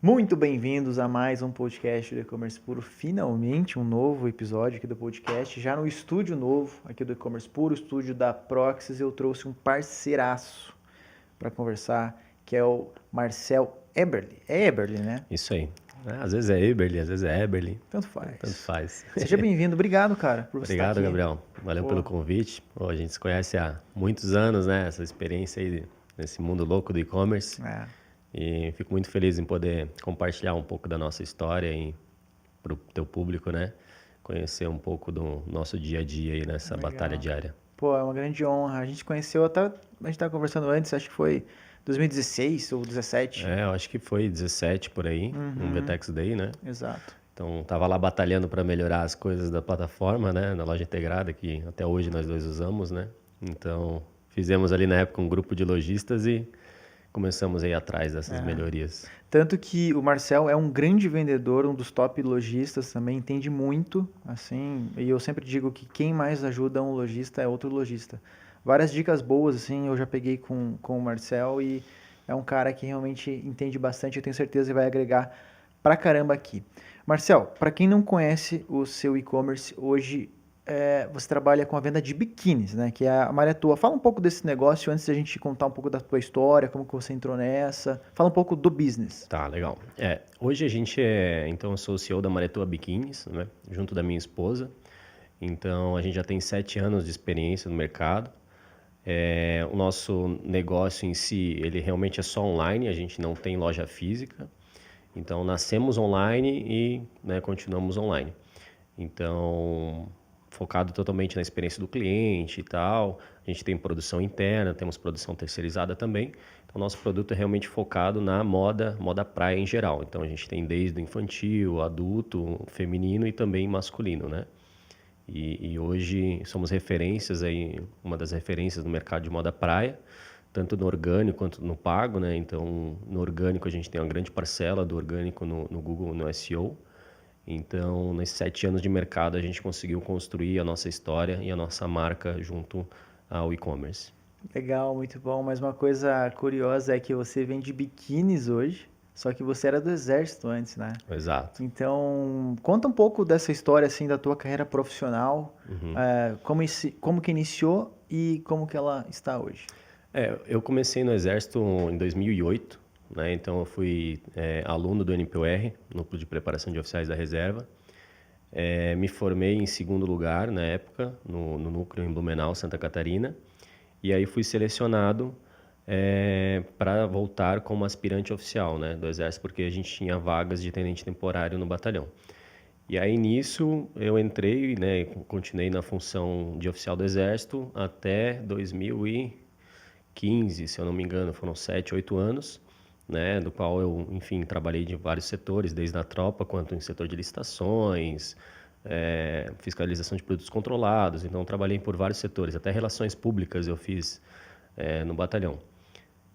Muito bem-vindos a mais um podcast do E-Commerce Puro. Finalmente um novo episódio aqui do podcast, já no estúdio novo aqui do E-Commerce Puro, estúdio da Proxys. Eu trouxe um parceiraço para conversar, que é o Marcel Eberli. É Eberli, né? Isso aí. Às vezes é Eberli, às vezes é Eberli. Tanto faz. Tanto faz. Seja bem-vindo. Obrigado, cara, por você estar Obrigado, aqui. Gabriel. Valeu pelo convite. Pô, a gente se conhece há muitos anos, né? Essa experiência aí nesse mundo louco do e-commerce. E fico muito feliz em poder compartilhar um pouco da nossa história para o teu público, né? Conhecer um pouco do nosso dia a dia aí nessa batalha diária. Pô, é uma grande honra. A gente conheceu até, a gente estava conversando antes, acho que foi 2016 ou 2017. Eu acho que foi 17 por aí, no Vetex Day, né? Exato. Então, tava lá batalhando para melhorar as coisas da plataforma, né? Na loja integrada, que até hoje nós dois usamos, né? Então, fizemos ali na época um grupo de lojistas e começamos a ir atrás dessas melhorias. Tanto que o Marcel é um grande vendedor, um dos top lojistas também, entende muito, assim, e eu sempre digo que quem mais ajuda um lojista é outro lojista. Várias dicas boas, assim, eu já peguei com o Marcel e é um cara que realmente entende bastante, eu tenho certeza que vai agregar pra caramba aqui. Marcel, para quem não conhece o seu e-commerce, hoje você trabalha com a venda de biquínis, né? Que é a Maria Tua. Fala um pouco desse negócio antes da gente contar um pouco da tua história, como que você entrou nessa. Fala um pouco do business. Tá, legal. Hoje a gente então eu sou o CEO da Maretua Biquínis, né? Junto da minha esposa. Então, a gente já tem 7 anos de experiência no mercado. O nosso negócio em si, ele realmente é só online, a gente não tem loja física. Então, nascemos online e, né, continuamos online. Então, focado totalmente na experiência do cliente e tal. A gente tem produção interna, temos produção terceirizada também. Então, nosso produto é realmente focado na moda praia em geral. Então, a gente tem desde o infantil, adulto, feminino e também masculino, né? E hoje somos referências aí, uma das referências no mercado de moda praia, tanto no orgânico quanto no pago, né? Então, no orgânico a gente tem uma grande parcela do orgânico no Google, no SEO. Então, nesses 7 anos de mercado, a gente conseguiu construir a nossa história e a nossa marca junto ao e-commerce. Legal, muito bom. Mas uma coisa curiosa é que você vende biquínis hoje, só que você era do exército antes, né? Exato. Então, conta um pouco dessa história, assim, da tua carreira profissional, como que iniciou e como que ela está hoje. Eu comecei no Exército em 2008, né? Então eu fui aluno do NPOR, Núcleo de Preparação de Oficiais da Reserva. Me formei em segundo lugar na época, no núcleo em Blumenau, Santa Catarina. E aí fui selecionado para voltar como aspirante oficial, né, do Exército, porque a gente tinha vagas de tenente temporário no batalhão. E aí nisso eu entrei, né, continuei na função de oficial do Exército até 2015, se eu não me engano, foram 7, 8 anos, né, do qual eu, enfim, trabalhei de vários setores, desde a tropa quanto em setor de licitações, fiscalização de produtos controlados, então trabalhei por vários setores, até relações públicas eu fiz no batalhão.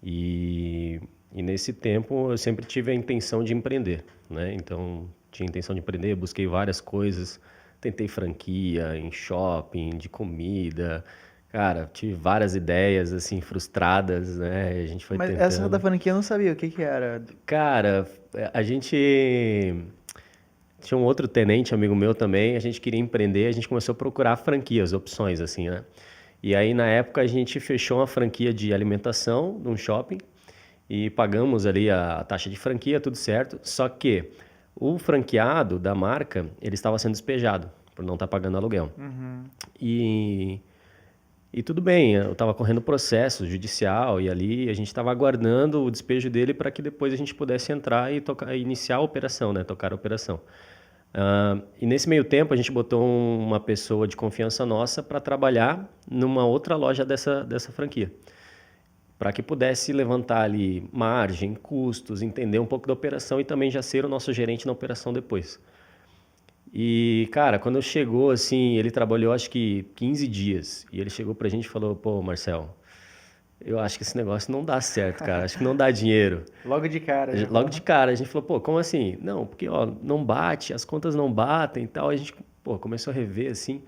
E nesse tempo eu sempre tive a intenção de empreender, né? Então tinha a intenção de empreender, busquei várias coisas, tentei franquia em shopping, de comida. Cara, tive várias ideias assim frustradas, né? A gente foi Mas tentando. essa da franquia eu não sabia o que que era. Cara, a gente tinha um outro tenente amigo meu também, a gente queria empreender, a gente começou a procurar franquias, opções assim, né? E aí na época a gente fechou uma franquia de alimentação num shopping e pagamos ali a taxa de franquia, tudo certo. Só que o franqueado da marca, ele estava sendo despejado por não estar pagando aluguel. E tudo bem, eu estava correndo processo judicial e ali a gente estava aguardando o despejo dele para que depois a gente pudesse entrar e iniciar a operação, né? Tocar a operação. E nesse meio tempo a gente botou uma pessoa de confiança nossa para trabalhar numa outra loja dessa franquia, para que pudesse levantar ali margem, custos, entender um pouco da operação e também já ser o nosso gerente na operação depois. E, cara, quando chegou, assim, ele trabalhou acho que 15 dias. E ele chegou pra gente e falou, pô, Marcel, eu acho que esse negócio não dá certo, cara. Acho que não dá dinheiro. Logo de cara. Já Logo de cara, a gente falou, pô, como assim? Não, porque, ó, não bate, as contas não batem e tal. A gente, pô, começou a rever, assim.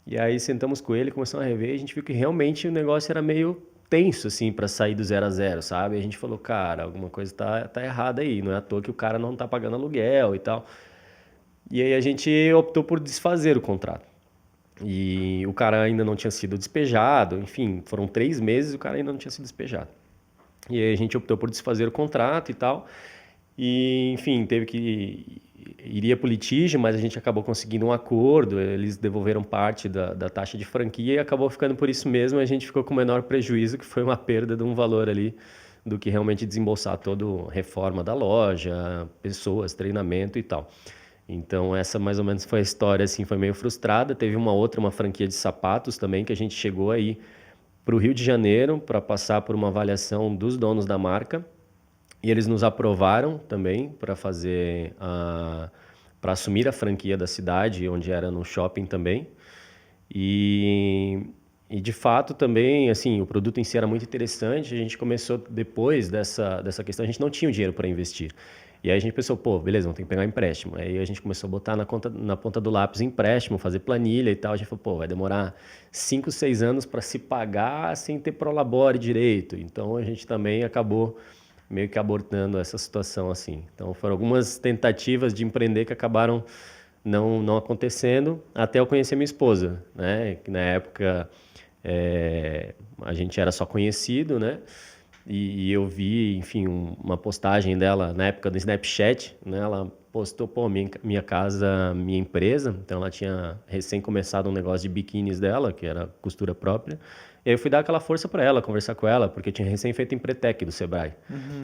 E aí sentamos com ele, começamos a rever e a gente viu que realmente o negócio era meio tenso, assim, para sair do 0 a 0, sabe? A gente falou, cara, alguma coisa tá errada aí, não é à toa que o cara não tá pagando aluguel e tal. E aí a gente optou por desfazer o contrato. E o cara ainda não tinha sido despejado, enfim, foram 3 meses e o cara ainda não tinha sido despejado. E aí a gente optou por desfazer o contrato e tal. E, enfim, teve que iria para o litígio, mas a gente acabou conseguindo um acordo. Eles devolveram parte da taxa de franquia e acabou ficando por isso mesmo. A gente ficou com o menor prejuízo, que foi uma perda de um valor ali do que realmente desembolsar toda a reforma da loja, pessoas, treinamento e tal. Então, essa mais ou menos foi a história, assim, foi meio frustrada. Teve uma franquia de sapatos também, que a gente chegou aí para o Rio de Janeiro para passar por uma avaliação dos donos da marca. E eles nos aprovaram também para assumir a franquia da cidade, onde era no shopping também. E de fato também, assim, o produto em si era muito interessante. A gente começou depois dessa questão, a gente não tinha o dinheiro para investir. E aí a gente pensou, pô, beleza, vamos ter que pegar um empréstimo. Aí a gente começou a botar na ponta do lápis empréstimo, fazer planilha e tal. A gente falou, pô, vai demorar 5, 6 anos para se pagar sem ter prolabore direito. Então a gente também acabou meio que abortando essa situação assim. Então foram algumas tentativas de empreender que acabaram não acontecendo, até eu conhecer minha esposa, né? Que na época a gente era só conhecido, né? E eu vi, enfim, uma postagem dela na época do Snapchat, né? Ela postou, pô, minha casa, minha empresa. Então ela tinha recém começado um negócio de biquínis dela, que era costura própria. E aí eu fui dar aquela força para ela, conversar com ela, porque eu tinha recém feito Empretec do Sebrae.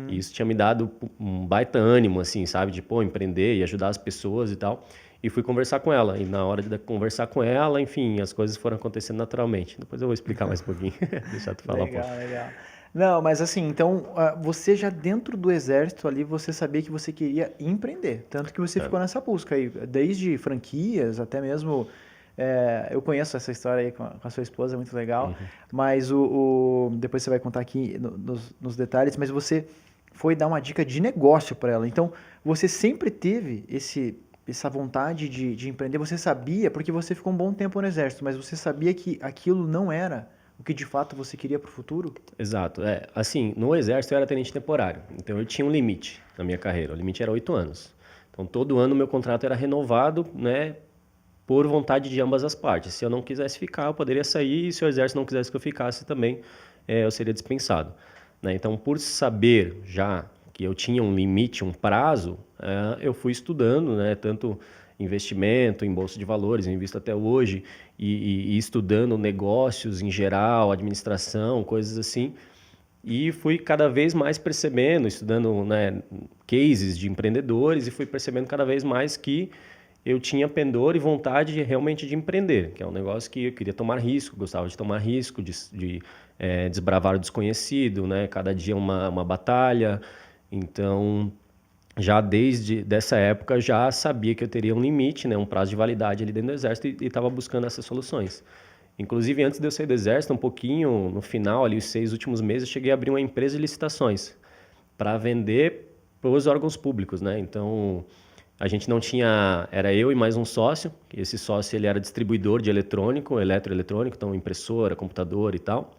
E isso tinha me dado um baita ânimo, assim, sabe? De, pô, empreender e ajudar as pessoas e tal. E fui conversar com ela. E na hora de conversar com ela, enfim, as coisas foram acontecendo naturalmente. Depois eu vou explicar mais um pouquinho. Deixa tu falar um pouco. Legal, legal. Não, mas assim, então, você já dentro do exército ali, você sabia que você queria empreender. Tanto que você ficou nessa busca aí, desde franquias até mesmo. Eu conheço essa história aí com a sua esposa, é muito legal. Mas depois você vai contar aqui nos detalhes, mas você foi dar uma dica de negócio para ela. Então, você sempre teve essa vontade de empreender, você sabia, porque você ficou um bom tempo no exército, mas você sabia que aquilo não era o que de fato você queria para o futuro? Exato. Assim, no exército eu era tenente temporário, então eu tinha um limite na minha carreira. O limite era 8 anos. Então todo ano meu contrato era renovado, né, por vontade de ambas as partes. Se eu não quisesse ficar, eu poderia sair, e se o exército não quisesse que eu ficasse também, eu seria dispensado, né? Então, por saber já que eu tinha um limite, um prazo, eu fui estudando, né, tanto investimento em bolsa de valores, eu invisto até hoje, e estudando negócios em geral, administração, coisas assim, e fui cada vez mais percebendo, estudando, né, cases de empreendedores, e fui percebendo cada vez mais que eu tinha pendor e vontade realmente de empreender, que é um negócio que eu queria tomar risco, gostava de tomar risco, de desbravar o desconhecido, né? Cada dia uma batalha. Então, já desde dessa época, já sabia que eu teria um limite, né? Um prazo de validade ali dentro do exército e estava buscando essas soluções. Inclusive, antes de eu sair do exército, um pouquinho no final, ali os 6 últimos meses, eu cheguei a abrir uma empresa de licitações para vender para os órgãos públicos, né? Então, a gente não tinha, era eu e mais um sócio. Esse sócio ele era distribuidor de eletrônico, eletroeletrônico, então impressora, computador e tal.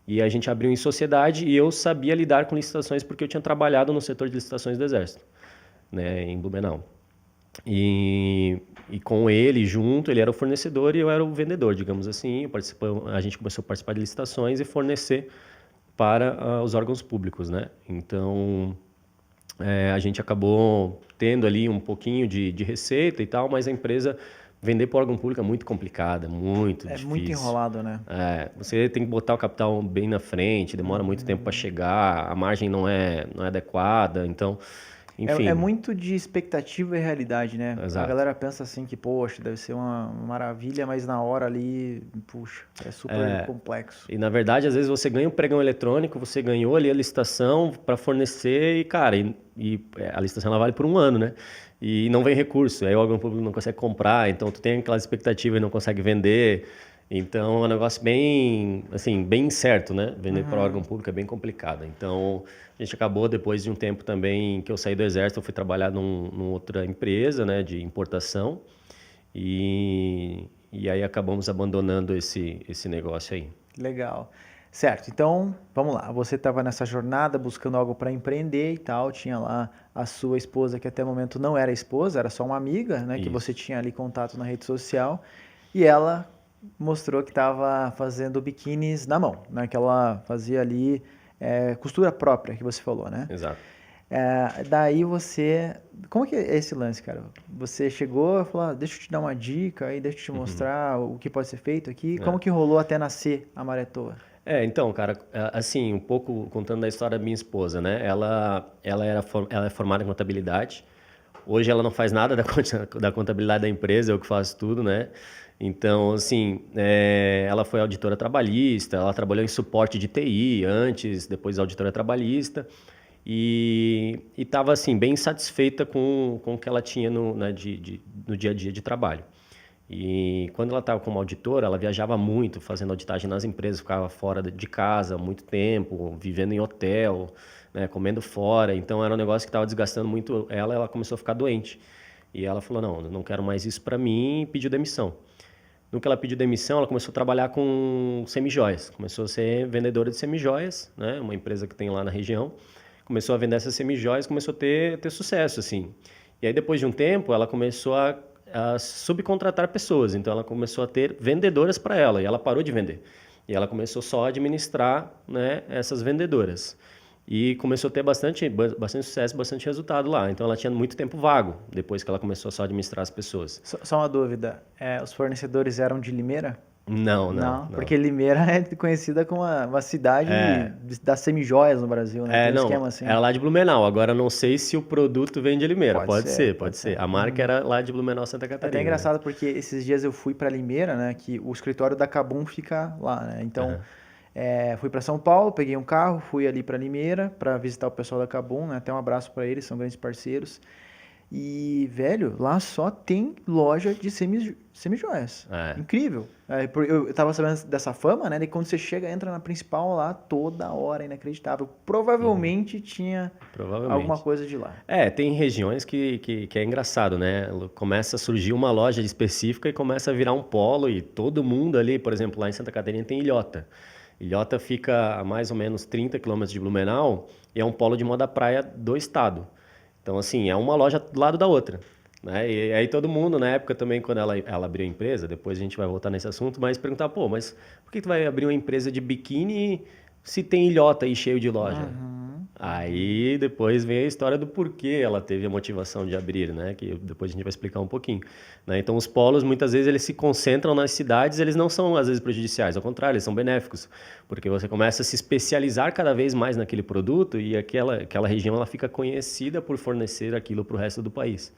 E a gente abriu em sociedade e eu sabia lidar com licitações porque eu tinha trabalhado no setor de licitações do Exército, né, em Blumenau. E com ele junto, ele era o fornecedor e eu era o vendedor, digamos assim. A gente começou a participar de licitações e fornecer para os órgãos públicos, né? Então, a gente acabou tendo ali um pouquinho de receita e tal, mas a empresa vender para o órgão público é muito complicada, muito É difícil. muito enrolado, né? Você tem que botar o capital bem na frente, demora muito tempo para chegar, a margem não é adequada, então, enfim. É muito de expectativa e realidade, né? A Exato. galera pensa assim que, poxa, deve ser uma maravilha, mas na hora ali, puxa, é super complexo. E na verdade, às vezes você ganha um pregão eletrônico, você ganhou ali a licitação para fornecer e, cara, a licitação ela vale por um ano, né? E não vem recurso, aí o órgão público não consegue comprar, então tu tem aquela expectativa e não consegue vender. Então é um negócio bem, assim, bem incerto, né? Vender para o órgão público é bem complicado. Então a gente acabou, depois de um tempo também que eu saí do exército, eu fui trabalhar numa outra empresa, né, de importação. E aí acabamos abandonando esse negócio aí. Legal. Certo, então vamos lá. Você estava nessa jornada buscando algo para empreender e tal. Tinha lá a sua esposa, que até o momento não era esposa, era só uma amiga, né? Que você Isso. tinha ali contato na rede social. E ela mostrou que estava fazendo biquínis na mão, né? Que ela fazia ali costura própria, que você falou, né? Exato. Daí você. Como que é esse lance, cara? Você chegou e falou: deixa eu te dar uma dica aí, deixa eu te Uhum. mostrar o que pode ser feito aqui. Como É. que rolou até nascer a Maretoa? Então, cara, assim, um pouco contando da história da minha esposa, né? Ela é formada em contabilidade. Hoje ela não faz nada da contabilidade da empresa, eu que faço tudo, né? Então, assim, ela foi auditora trabalhista, ela trabalhou em suporte de TI antes, depois auditora trabalhista, e estava, assim, bem satisfeita com o que ela tinha no dia a dia de trabalho. E quando ela estava como auditora, ela viajava muito, fazendo auditagem nas empresas, ficava fora de casa muito tempo, vivendo em hotel, né, comendo fora. Então era um negócio que estava desgastando muito ela, ela começou a ficar doente. E ela falou: "Não, eu não quero mais isso para mim", e pediu demissão. No que ela pediu demissão, ela começou a trabalhar com semijoias. Começou a ser vendedora de semijoias, né, uma empresa que tem lá na região. Começou a vender essas semijoias, começou a ter sucesso, assim. E aí, depois de um tempo, ela começou a subcontratar pessoas. Então, ela começou a ter vendedoras para ela e ela parou de vender. E ela começou só a administrar, né, essas vendedoras. E começou a ter bastante sucesso, bastante resultado lá. Então, ela tinha muito tempo vago depois que ela começou só a administrar as pessoas. Só uma dúvida, os fornecedores eram de Limeira? Não, não, Não, não. porque Limeira é conhecida como uma cidade das semijoias no Brasil, né? Tem um Não, esquema assim. era lá de Blumenau. Agora não sei se o produto vem de Limeira. Pode Pode ser, ser, pode pode ser. ser. A marca Uhum. era lá de Blumenau, Santa É até Catarina, né? engraçado porque esses dias eu fui para Limeira, né? Que o escritório da Kabum fica lá, né? Então, Aham. fui para São Paulo, peguei um carro, fui ali para Limeira para visitar o pessoal da Kabum, né? Até um abraço para eles, são grandes parceiros. E, velho, lá só tem loja de semijoias. É. Incrível. Eu tava sabendo dessa fama, né? De quando você chega, entra na principal lá, toda hora, inacreditável. Uhum. Provavelmente tinha alguma Provavelmente. coisa de lá. Tem regiões que é engraçado, né? Começa a surgir uma loja específica e começa a virar um polo e todo mundo ali, por exemplo, lá em Santa Catarina tem Ilhota. Ilhota fica a mais ou menos 30 quilômetros de Blumenau e é um polo de moda praia do estado. Então, assim, é uma loja do lado da outra, né? E aí todo mundo, na época também, quando ela abriu a empresa, depois a gente vai voltar nesse assunto, mas perguntar, pô, mas por que tu vai abrir uma empresa de biquíni se tem Ilhota aí cheio de loja? Uhum, uhum. Aí depois vem a história do porquê ela teve a motivação de abrir, né? Que depois a gente vai explicar um pouquinho, né? Então os polos muitas vezes eles se concentram nas cidades, eles não são às vezes prejudiciais, ao contrário, eles são benéficos, porque você começa a se especializar cada vez mais naquele produto e aquela região ela fica conhecida por fornecer aquilo para o resto do país.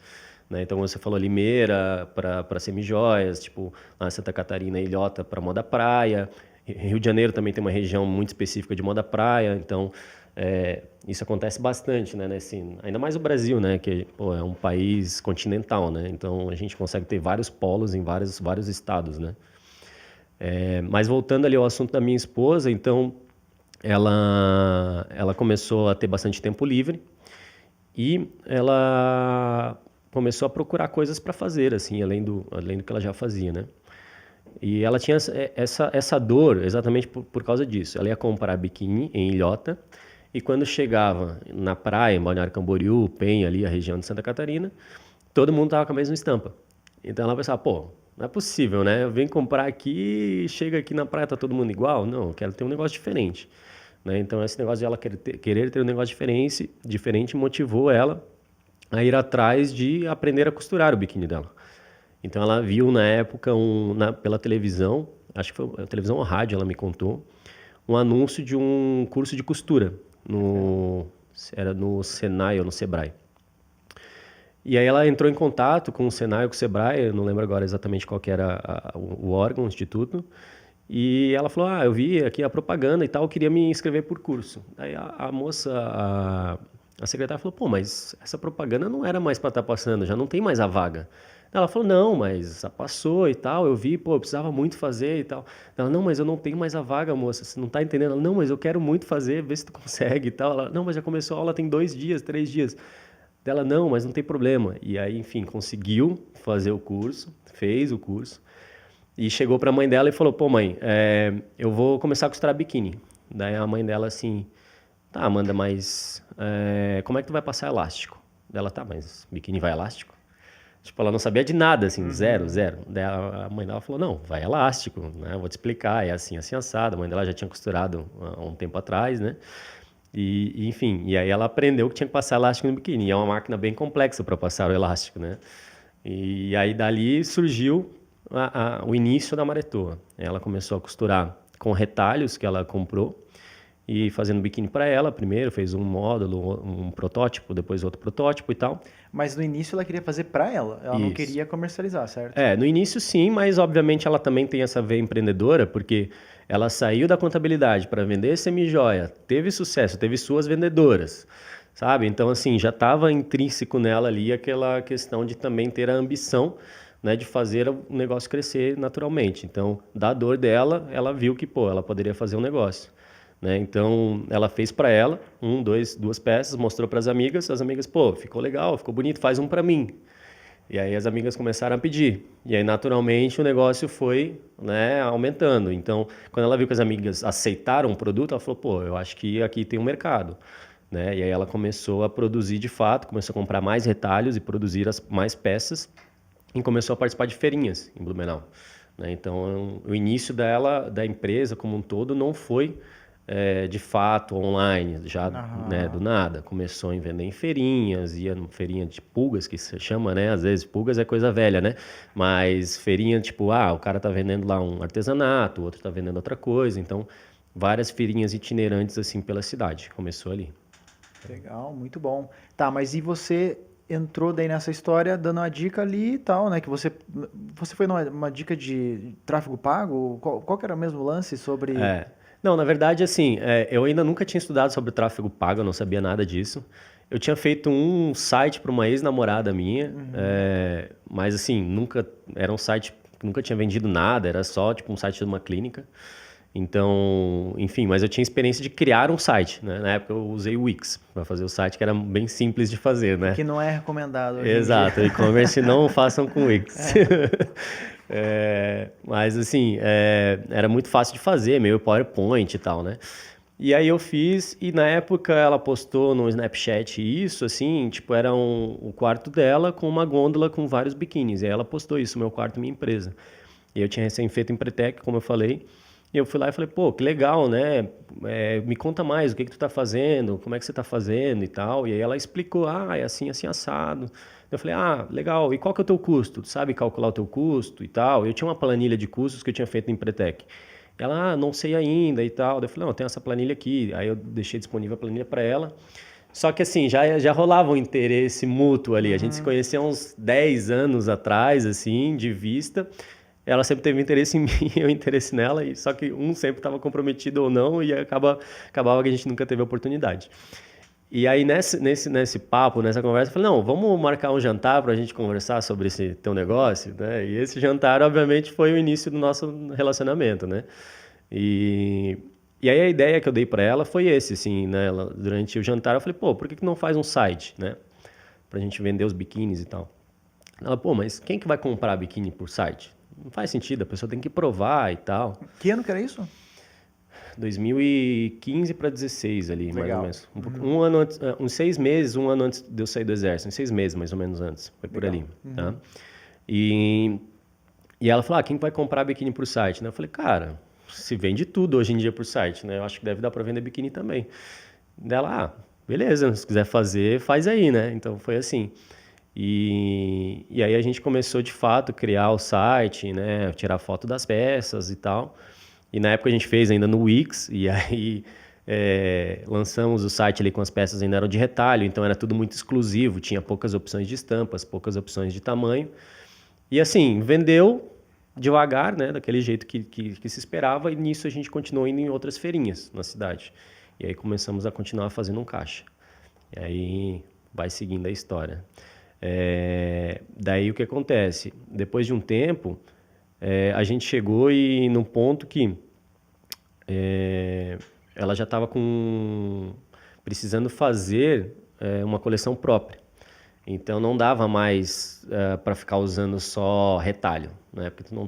Né? Então você falou Limeira para semijoias, tipo lá em Santa Catarina, Ilhota para moda praia. Rio de Janeiro também tem uma região muito específica de moda praia, então isso acontece bastante, né? Ainda mais o Brasil, né? Que pô, é um país continental, né? Então a gente consegue ter vários polos em vários estados, né? Mas voltando ali ao assunto da minha esposa, então ela começou a ter bastante tempo livre e ela começou a procurar coisas para fazer, assim, além do que ela já fazia, né? E ela tinha essa dor exatamente por causa disso. Ela ia comprar biquíni em Ilhota e quando chegava na praia, em Balneário Camboriú, Penha, ali, a região de Santa Catarina, todo mundo tava com a mesma estampa. Então ela pensava, pô, não é possível, né? Eu venho comprar aqui, chega aqui na praia, tá todo mundo igual? Não, eu quero ter um negócio diferente. Né? Então esse negócio de ela querer ter um negócio diferente motivou ela a ir atrás de aprender a costurar o biquíni dela. Então ela viu na época pela televisão, acho que foi a televisão ou rádio, ela me contou, um anúncio de um curso de costura era no Senai ou no Sebrae. E aí ela entrou em contato com o Senai ou com o Sebrae, eu não lembro agora exatamente qual que era o órgão, o instituto, e ela falou, eu vi aqui a propaganda e tal, eu queria me inscrever por curso. Aí a moça, a secretária falou, pô, mas essa propaganda não era mais para estar passando, já não tem mais a vaga. Ela falou, não, mas já passou e tal, eu vi, pô, eu precisava muito fazer e tal. Ela, não, mas eu não tenho mais a vaga, moça, você não tá entendendo? Ela, não, mas eu quero muito fazer, vê se tu consegue e tal. Ela, não, mas já começou a aula tem 2 dias, 3 dias. Ela, não, mas não tem problema. E aí, enfim, conseguiu fazer o curso, fez o curso. e chegou para a mãe dela e falou, pô mãe, eu vou começar a costurar biquíni. Daí a mãe dela assim, tá Amanda, mas como é que tu vai passar elástico? Dela, tá, mas biquíni vai elástico? Tipo, ela não sabia de nada, assim, zero, zero. Daí a mãe dela falou, não, vai elástico, né? Eu vou te explicar, é assim, assim, assado. A mãe dela já tinha costurado há um tempo atrás, né? Enfim, e aí ela aprendeu que tinha que passar elástico no biquíni. E é uma máquina bem complexa para passar o elástico, né? E aí dali surgiu o início da Maretoa. Ela começou a costurar com retalhos que ela comprou e fazendo biquíni para ela primeiro, fez um módulo, um protótipo, depois outro protótipo e tal. Mas no início ela queria fazer para ela, ela não Isso. queria comercializar, certo? No início sim, mas obviamente ela também tem essa veia empreendedora, porque ela saiu da contabilidade para vender semijoia, teve sucesso, teve suas vendedoras, sabe? Então, assim, já estava intrínseco nela ali aquela questão de também ter a ambição, né, de fazer o negócio crescer naturalmente. Então, da dor dela, ela viu que, pô, ela poderia fazer um negócio. Né? Então, ela fez para ela, duas peças, mostrou para as amigas, pô, ficou legal, ficou bonito, faz um para mim. E aí as amigas começaram a pedir. E aí, naturalmente, o negócio foi, né, aumentando. Então, quando ela viu que as amigas aceitaram o produto, ela falou, pô, eu acho que aqui tem um mercado. Né? E aí ela começou a produzir de fato, começou a comprar mais retalhos e produzir mais peças e começou a participar de feirinhas em Blumenau. Né? Então, o início dela, da empresa como um todo, não foi de fato online, já né, do nada. Começou em vender em feirinhas, ia em feirinha de pulgas, que se chama, né? Às vezes pulgas é coisa velha, né? Mas feirinha tipo, o cara tá vendendo lá um artesanato, o outro tá vendendo outra coisa. Então, várias feirinhas itinerantes assim pela cidade. Começou ali. Legal, muito bom. Tá, mas e você entrou daí nessa história dando uma dica ali e tal, né? Que você foi numa dica de tráfego pago? Qual que era o mesmo lance sobre... Não, na verdade, assim, eu ainda nunca tinha estudado sobre o tráfego pago, eu não sabia nada disso. Eu tinha feito um site para uma ex-namorada minha, mas assim, era um site que nunca tinha vendido nada, era só tipo um site de uma clínica. Então, enfim, mas eu tinha experiência de criar um site, né? Na época eu usei o Wix para fazer o site, que era bem simples de fazer, né? Que não é recomendado hoje em Exato, dia. e-commerce não façam com Wix. Mas assim, era muito fácil de fazer, meio PowerPoint e tal, né? E aí eu fiz, e na época ela postou no Snapchat isso, assim, tipo, era o quarto dela com uma gôndola com vários biquínis. E aí ela postou isso, meu quarto, minha empresa. E eu tinha recém feito Empretec, como eu falei. E eu fui lá e falei, pô, que legal, né? Me conta mais, o que tu tá fazendo, como é que você tá fazendo e tal. E aí ela explicou, é assim, assim, assado. Eu falei, legal, e qual que é o teu custo? Tu sabe calcular o teu custo e tal? Eu tinha uma planilha de custos que eu tinha feito em Empretec. Ela, não sei ainda e tal. Eu falei, não, eu tenho essa planilha aqui. Aí eu deixei disponível a planilha para ela. Só que assim, já rolava um interesse mútuo ali. A gente se conhecia há uns 10 anos atrás, assim, de vista. Ela sempre teve interesse em mim, eu interesse nela, só que um sempre estava comprometido ou não, e acabava que a gente nunca teve a oportunidade. E aí, nesse papo, nessa conversa, eu falei, não, vamos marcar um jantar para a gente conversar sobre esse teu negócio, né? E esse jantar, obviamente, foi o início do nosso relacionamento, né? E aí a ideia que eu dei para ela foi esse, assim, né? Durante o jantar, eu falei, pô, por que não faz um site, né? Pra gente vender os biquínis e tal. Ela, pô, mas quem que vai comprar biquíni por site? Não faz sentido, a pessoa tem que provar e tal. Que ano que era isso? 2015 para 16 ali, Legal. mais ou menos. Um ano antes, uns 6 meses, um ano antes de eu sair do exército. Uns 6 meses, mais ou menos, antes. Foi por ali, tá? E ela falou, quem vai comprar biquíni por site? Né? Eu falei, cara, se vende tudo hoje em dia por site, né? Eu acho que deve dar para vender biquíni também. Dela, beleza, se quiser fazer, faz aí, né? Então, foi assim. E aí a gente começou, de fato, a criar o site, né? Tirar foto das peças e tal. E na época a gente fez ainda no Wix, e aí lançamos o site ali com as peças ainda eram de retalho, então era tudo muito exclusivo, tinha poucas opções de estampas, poucas opções de tamanho. E assim, vendeu devagar, né? Daquele jeito que se esperava, e nisso a gente continuou indo em outras feirinhas na cidade. E aí começamos a continuar fazendo um caixa. E aí vai seguindo a história. Daí o que acontece? Depois de um tempo, a gente chegou num ponto que ela já estava precisando fazer uma coleção própria. Então não dava mais para ficar usando só retalho, né? Porque tu não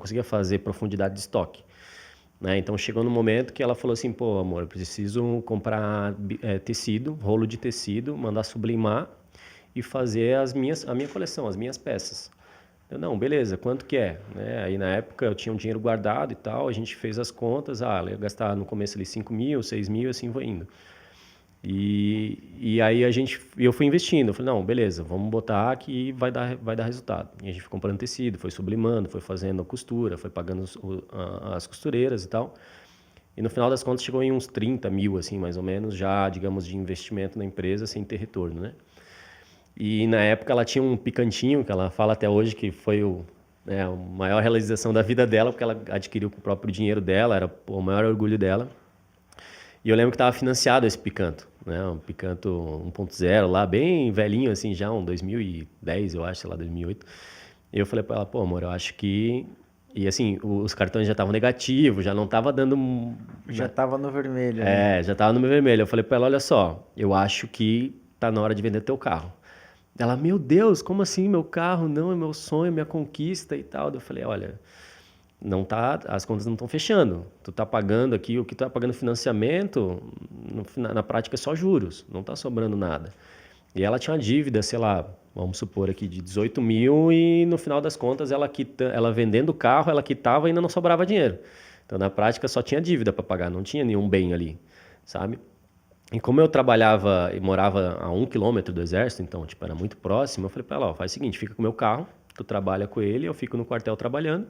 conseguia fazer profundidade de estoque, né? Então chegou no momento que ela falou assim, pô, amor, eu preciso comprar tecido, rolo de tecido, mandar sublimar e fazer a minha coleção, as minhas peças. Eu, não, beleza, quanto que é? Né? Aí na época eu tinha um dinheiro guardado e tal, a gente fez as contas, ela ia gastar no começo ali 5 mil, 6 mil, assim foi indo. E aí eu fui investindo, eu falei, não, beleza, vamos botar que vai dar resultado. E a gente foi comprando tecido, foi sublimando, foi fazendo a costura, foi pagando as costureiras e tal. E no final das contas chegou em uns 30 mil, assim, mais ou menos, já, digamos, de investimento na empresa sem ter retorno, né? E na época ela tinha um picantinho, que ela fala até hoje que foi a maior realização da vida dela, porque ela adquiriu com o próprio dinheiro dela, era o maior orgulho dela. E eu lembro que estava financiado esse Picanto, né? Um Picanto 1.0 lá, bem velhinho assim já, um 2010, eu acho, sei lá, 2008. E eu falei para ela, pô, amor, eu acho que... E assim, os cartões já estavam negativos, já não estava dando... Já estava no vermelho, né? Já estava no meu vermelho. Eu falei para ela, olha só, eu acho que tá na hora de vender teu carro. Ela, meu Deus, como assim meu carro? Não, é meu sonho, minha conquista e tal. Eu falei, olha... Não tá, as contas não estão fechando. Tu tá pagando aqui, o que tu tá pagando financiamento, na prática é só juros, não tá sobrando nada. E ela tinha uma dívida, sei lá, vamos supor aqui, de 18 mil e no final das contas ela vendendo o carro, ela quitava e ainda não sobrava dinheiro. Então na prática só tinha dívida para pagar, não tinha nenhum bem ali, sabe? E como eu trabalhava e morava a 1 quilômetro do exército, então tipo, era muito próximo, eu falei para ela, ó, faz o seguinte, fica com o meu carro, tu trabalha com ele, eu fico no quartel trabalhando,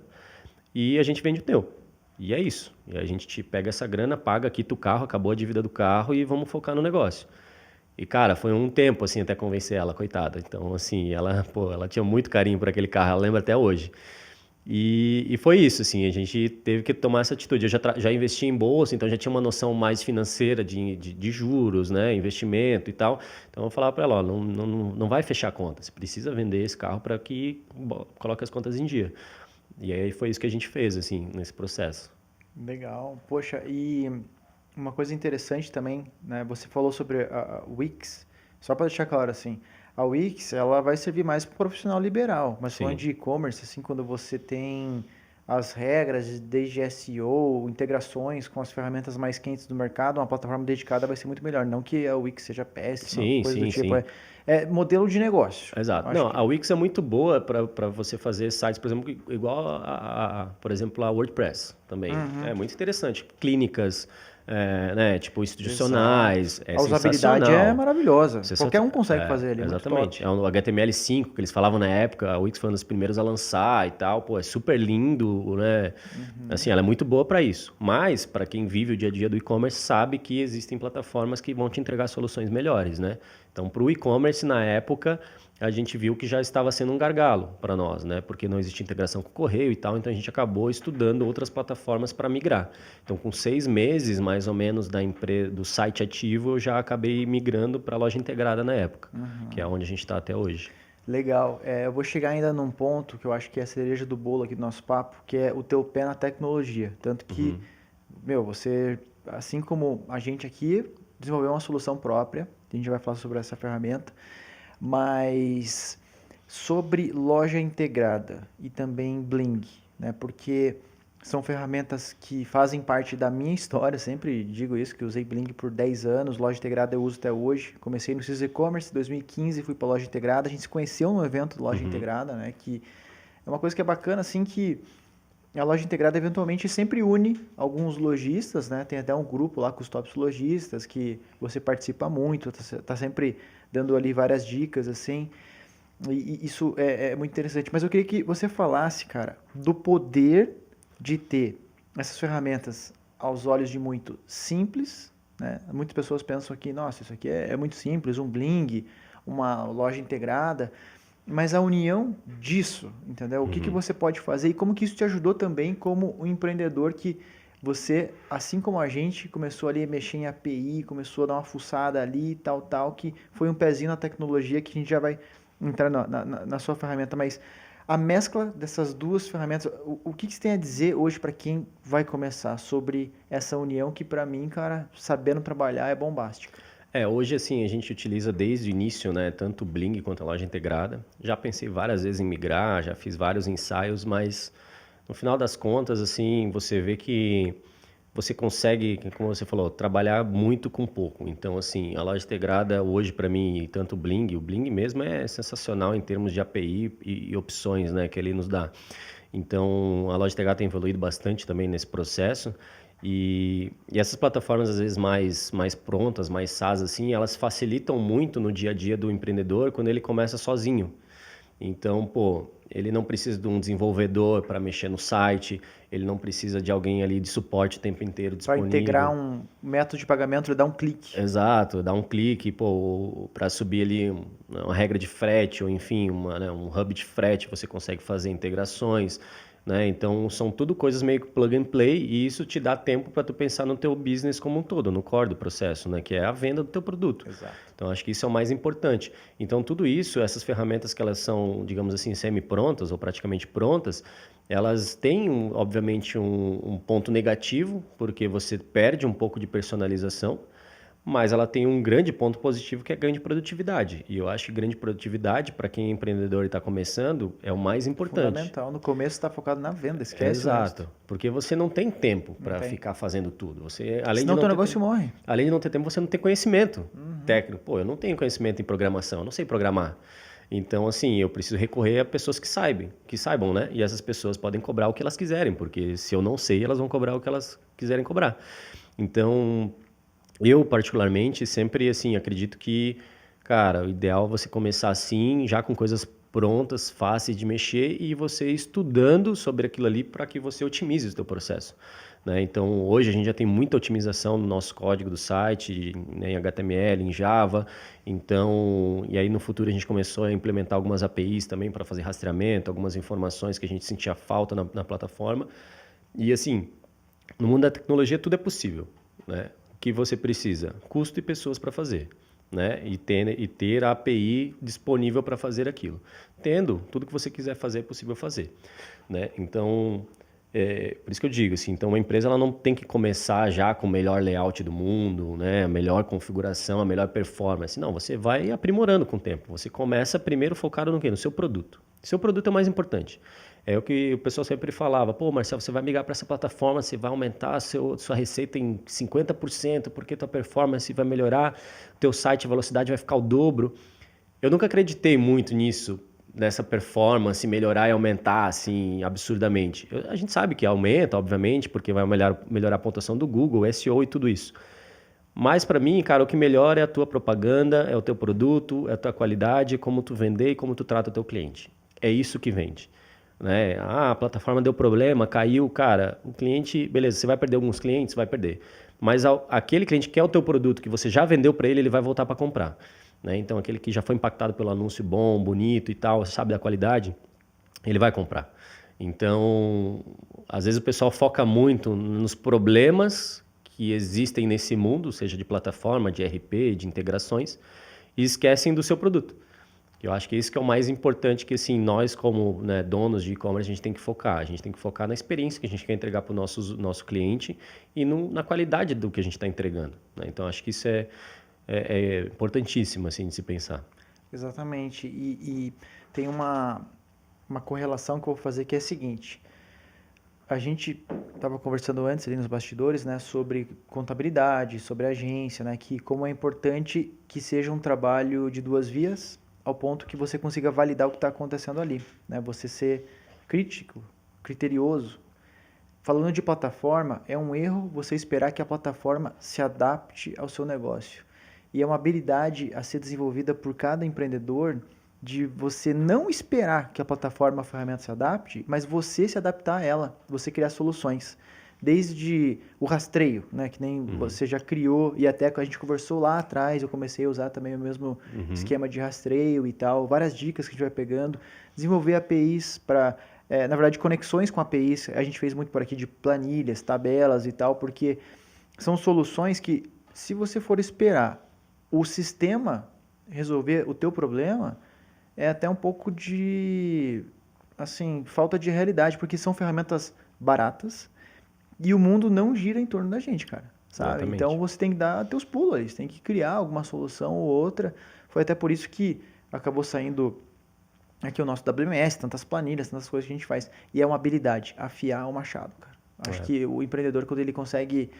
e a gente vende o teu. E é isso. E a gente te pega essa grana, paga, quita o carro, acabou a dívida do carro e vamos focar no negócio. E, cara, foi um tempo, assim, até convencer ela, coitada. Então, assim, ela tinha muito carinho por aquele carro, ela lembra até hoje. E foi isso, assim, a gente teve que tomar essa atitude. Eu já investi em bolsa, então já tinha uma noção mais financeira de juros, né, investimento e tal. Então, eu falava para ela, ó, não vai fechar a conta, você precisa vender esse carro para que coloque as contas em dia. E aí foi isso que a gente fez, assim, nesse processo. Legal. Poxa, e uma coisa interessante também, né? Você falou sobre a Wix. Só para deixar claro assim, a Wix ela vai servir mais para o profissional liberal, mas falando Sim. de e-commerce, assim, quando você tem as regras desde SEO, integrações com as ferramentas mais quentes do mercado, uma plataforma dedicada vai ser muito melhor. Não que a Wix seja péssima, Sim, coisa do sim, tipo. sim. É modelo de negócio. Exato. Acho Não, que. a Wix é muito boa para você fazer sites, por exemplo, igual por exemplo, a WordPress também. É Uhum. muito interessante. Clínicas, né, tipo Exato. institucionais, é A usabilidade é sensacional. maravilhosa. Você só Qualquer um consegue fazer ali, muito exatamente. top. É o HTML5 que eles falavam na época, a Wix foi um dos primeiros a lançar e tal. Pô, é super lindo, né? Assim, ela é muito boa para isso. Mas, para quem vive o dia a dia do e-commerce, sabe que existem plataformas que vão te entregar soluções melhores, né? Então, para o e-commerce, na época, a gente viu que já estava sendo um gargalo para nós, né? Porque não existia integração com o correio e tal, então a gente acabou estudando outras plataformas para migrar. Então, com 6 meses, mais ou menos, do site ativo, eu já acabei migrando para a loja integrada na época, que é onde a gente está até hoje. Legal. Eu vou chegar ainda num ponto que eu acho que é a cereja do bolo aqui do nosso papo, que é o teu pé na tecnologia. Tanto que, você, assim como a gente aqui, desenvolveu uma solução própria. A gente vai falar sobre essa ferramenta. Mas sobre loja integrada e também Bling, né? Porque são ferramentas que fazem parte da minha história, sempre digo isso, que eu usei Bling por 10 anos, loja integrada eu uso até hoje. Comecei no CIS E-Commerce em 2015, fui para loja integrada, a gente se conheceu no evento loja Uhum. integrada, né? Que é uma coisa que é bacana, assim, que a loja integrada eventualmente sempre une alguns lojistas, né? Tem até um grupo lá com os tops lojistas que você participa muito, tá sempre dando ali várias dicas, assim. E isso é muito interessante. Mas eu queria que você falasse, cara, do poder de ter essas ferramentas aos olhos de muito simples, né? Muitas pessoas pensam que, nossa, isso aqui é muito simples, um Bling, uma loja integrada. Mas a união disso, entendeu? O que que Uhum. você pode fazer e como que isso te ajudou também como um empreendedor que você, assim como a gente, começou ali a mexer em API, começou a dar uma fuçada ali e tal, que foi um pezinho na tecnologia que a gente já vai entrar na sua ferramenta. Mas a mescla dessas duas ferramentas, o que que você tem a dizer hoje para quem vai começar sobre essa união que para mim, cara, sabendo trabalhar é bombástica? Hoje assim a gente utiliza desde o início, né, tanto o Bling quanto a loja integrada. Já pensei várias vezes em migrar, já fiz vários ensaios, mas no final das contas, assim, você vê que você consegue, como você falou, trabalhar muito com pouco. Então, assim, a loja integrada hoje para mim, tanto o Bling mesmo é sensacional em termos de API e opções, né, que ele nos dá. Então, a loja integrada tem evoluído bastante também nesse processo. E essas plataformas, às vezes, mais prontas, mais SaaS, assim, elas facilitam muito no dia a dia do empreendedor quando ele começa sozinho. Então, pô, ele não precisa de um desenvolvedor para mexer no site, ele não precisa de alguém ali de suporte o tempo inteiro Para integrar disponível. um método de pagamento, ele dá um clique. Exato, dá um clique, pô, para subir ali uma regra de frete, ou enfim, um hub de frete, você consegue fazer integrações, né? Então, são tudo coisas meio que plug and play, e isso te dá tempo para tu pensar no teu business como um todo, no core do processo, né? Que é a venda do teu produto. Exato. Então, acho que isso é o mais importante. Então, tudo isso, essas ferramentas que elas são, digamos assim, semi-prontas ou praticamente prontas, elas têm, obviamente, um ponto negativo, porque você perde um pouco de personalização, mas ela tem um grande ponto positivo que é grande produtividade. E eu acho que grande produtividade, para quem é empreendedor e está começando, é o mais importante. Fundamental. No começo está focado na venda, esquece o resto. Exato, porque você não tem tempo Não para tem. ficar fazendo tudo. Você, além de Senão não teu ter negócio tempo, morre. além de não ter tempo, você não tem conhecimento técnico. Pô, eu não tenho conhecimento em programação, eu não sei programar. Então, assim, eu preciso recorrer a pessoas que saibam, né? E essas pessoas podem cobrar o que elas quiserem, porque se eu não sei, elas vão cobrar o que elas quiserem cobrar. Então, eu, particularmente, sempre, assim, acredito que, cara, o ideal é você começar assim, já com coisas prontas, fáceis de mexer e você estudando sobre aquilo ali para que você otimize o seu processo, né? Então, hoje a gente já tem muita otimização no nosso código do site, né, em HTML, em Java. Então, e aí no futuro a gente começou a implementar algumas APIs também para fazer rastreamento, algumas informações que a gente sentia falta na plataforma. E assim, no mundo da tecnologia tudo é possível, né? O que você precisa? Custo e pessoas para fazer, né? E ter a API disponível para fazer aquilo. Tendo, tudo que você quiser fazer é possível fazer, né? Então, por isso que eu digo, assim, então uma empresa ela não tem que começar já com o melhor layout do mundo, né? A melhor configuração, a melhor performance. Não, você vai aprimorando com o tempo. Você começa primeiro focado no quê? No seu produto. Seu produto é o mais importante. É o que o pessoal sempre falava, pô, Marcelo, você vai migrar para essa plataforma, você vai aumentar sua receita em 50%, porque tua performance vai melhorar, teu site, a velocidade vai ficar o dobro. Eu nunca acreditei muito nisso, nessa performance melhorar e aumentar assim absurdamente. A gente sabe que aumenta, obviamente, porque vai melhorar a pontuação do Google, SEO e tudo isso. Mas para mim, cara, o que melhora é a tua propaganda, é o teu produto, é a tua qualidade, como tu vender e como tu trata o teu cliente. É isso que vende, né? Ah, a plataforma deu problema, caiu, cara, o cliente, beleza, você vai perder alguns clientes, vai perder. Mas aquele cliente que quer o teu produto, que você já vendeu para ele, ele vai voltar para comprar, né? Então, aquele que já foi impactado pelo anúncio bom, bonito e tal, sabe da qualidade, ele vai comprar. Então, às vezes o pessoal foca muito nos problemas que existem nesse mundo, seja de plataforma, de RP, de integrações, e esquecem do seu produto. Eu acho que isso que é o mais importante que assim, nós como, né, donos de e-commerce a gente tem que focar. A gente tem que focar na experiência que a gente quer entregar para o nosso cliente e na qualidade do que a gente está entregando, né? Então, acho que isso é importantíssimo assim, de se pensar. Exatamente. E tem uma correlação que eu vou fazer que é a seguinte. A gente estava conversando antes ali nos bastidores, né, sobre contabilidade, sobre agência, né, que como é importante que seja um trabalho de duas vias, ao ponto que você consiga validar o que está acontecendo ali, né, você ser crítico, criterioso. Falando de plataforma, é um erro você esperar que a plataforma se adapte ao seu negócio. E é uma habilidade a ser desenvolvida por cada empreendedor de você não esperar que a plataforma, a ferramenta se adapte, mas você se adaptar a ela, você criar soluções. Desde o rastreio, né, que nem você já criou, e até que a gente conversou lá atrás, eu comecei a usar também o mesmo esquema de rastreio e tal, várias dicas que a gente vai pegando, desenvolver APIs para, na verdade, conexões com APIs, a gente fez muito por aqui de planilhas, tabelas e tal, porque são soluções que, se você for esperar o sistema resolver o teu problema, é até um pouco de, assim, falta de realidade, porque são ferramentas baratas e o mundo não gira em torno da gente, cara. sabe? Então Exatamente. você tem que dar teus pulos ali, você tem que criar alguma solução ou outra. Foi até por isso que acabou saindo aqui o nosso WMS, tantas planilhas, tantas coisas que a gente faz. E é uma habilidade, afiar o machado, cara. Acho É, que o empreendedor, quando ele consegue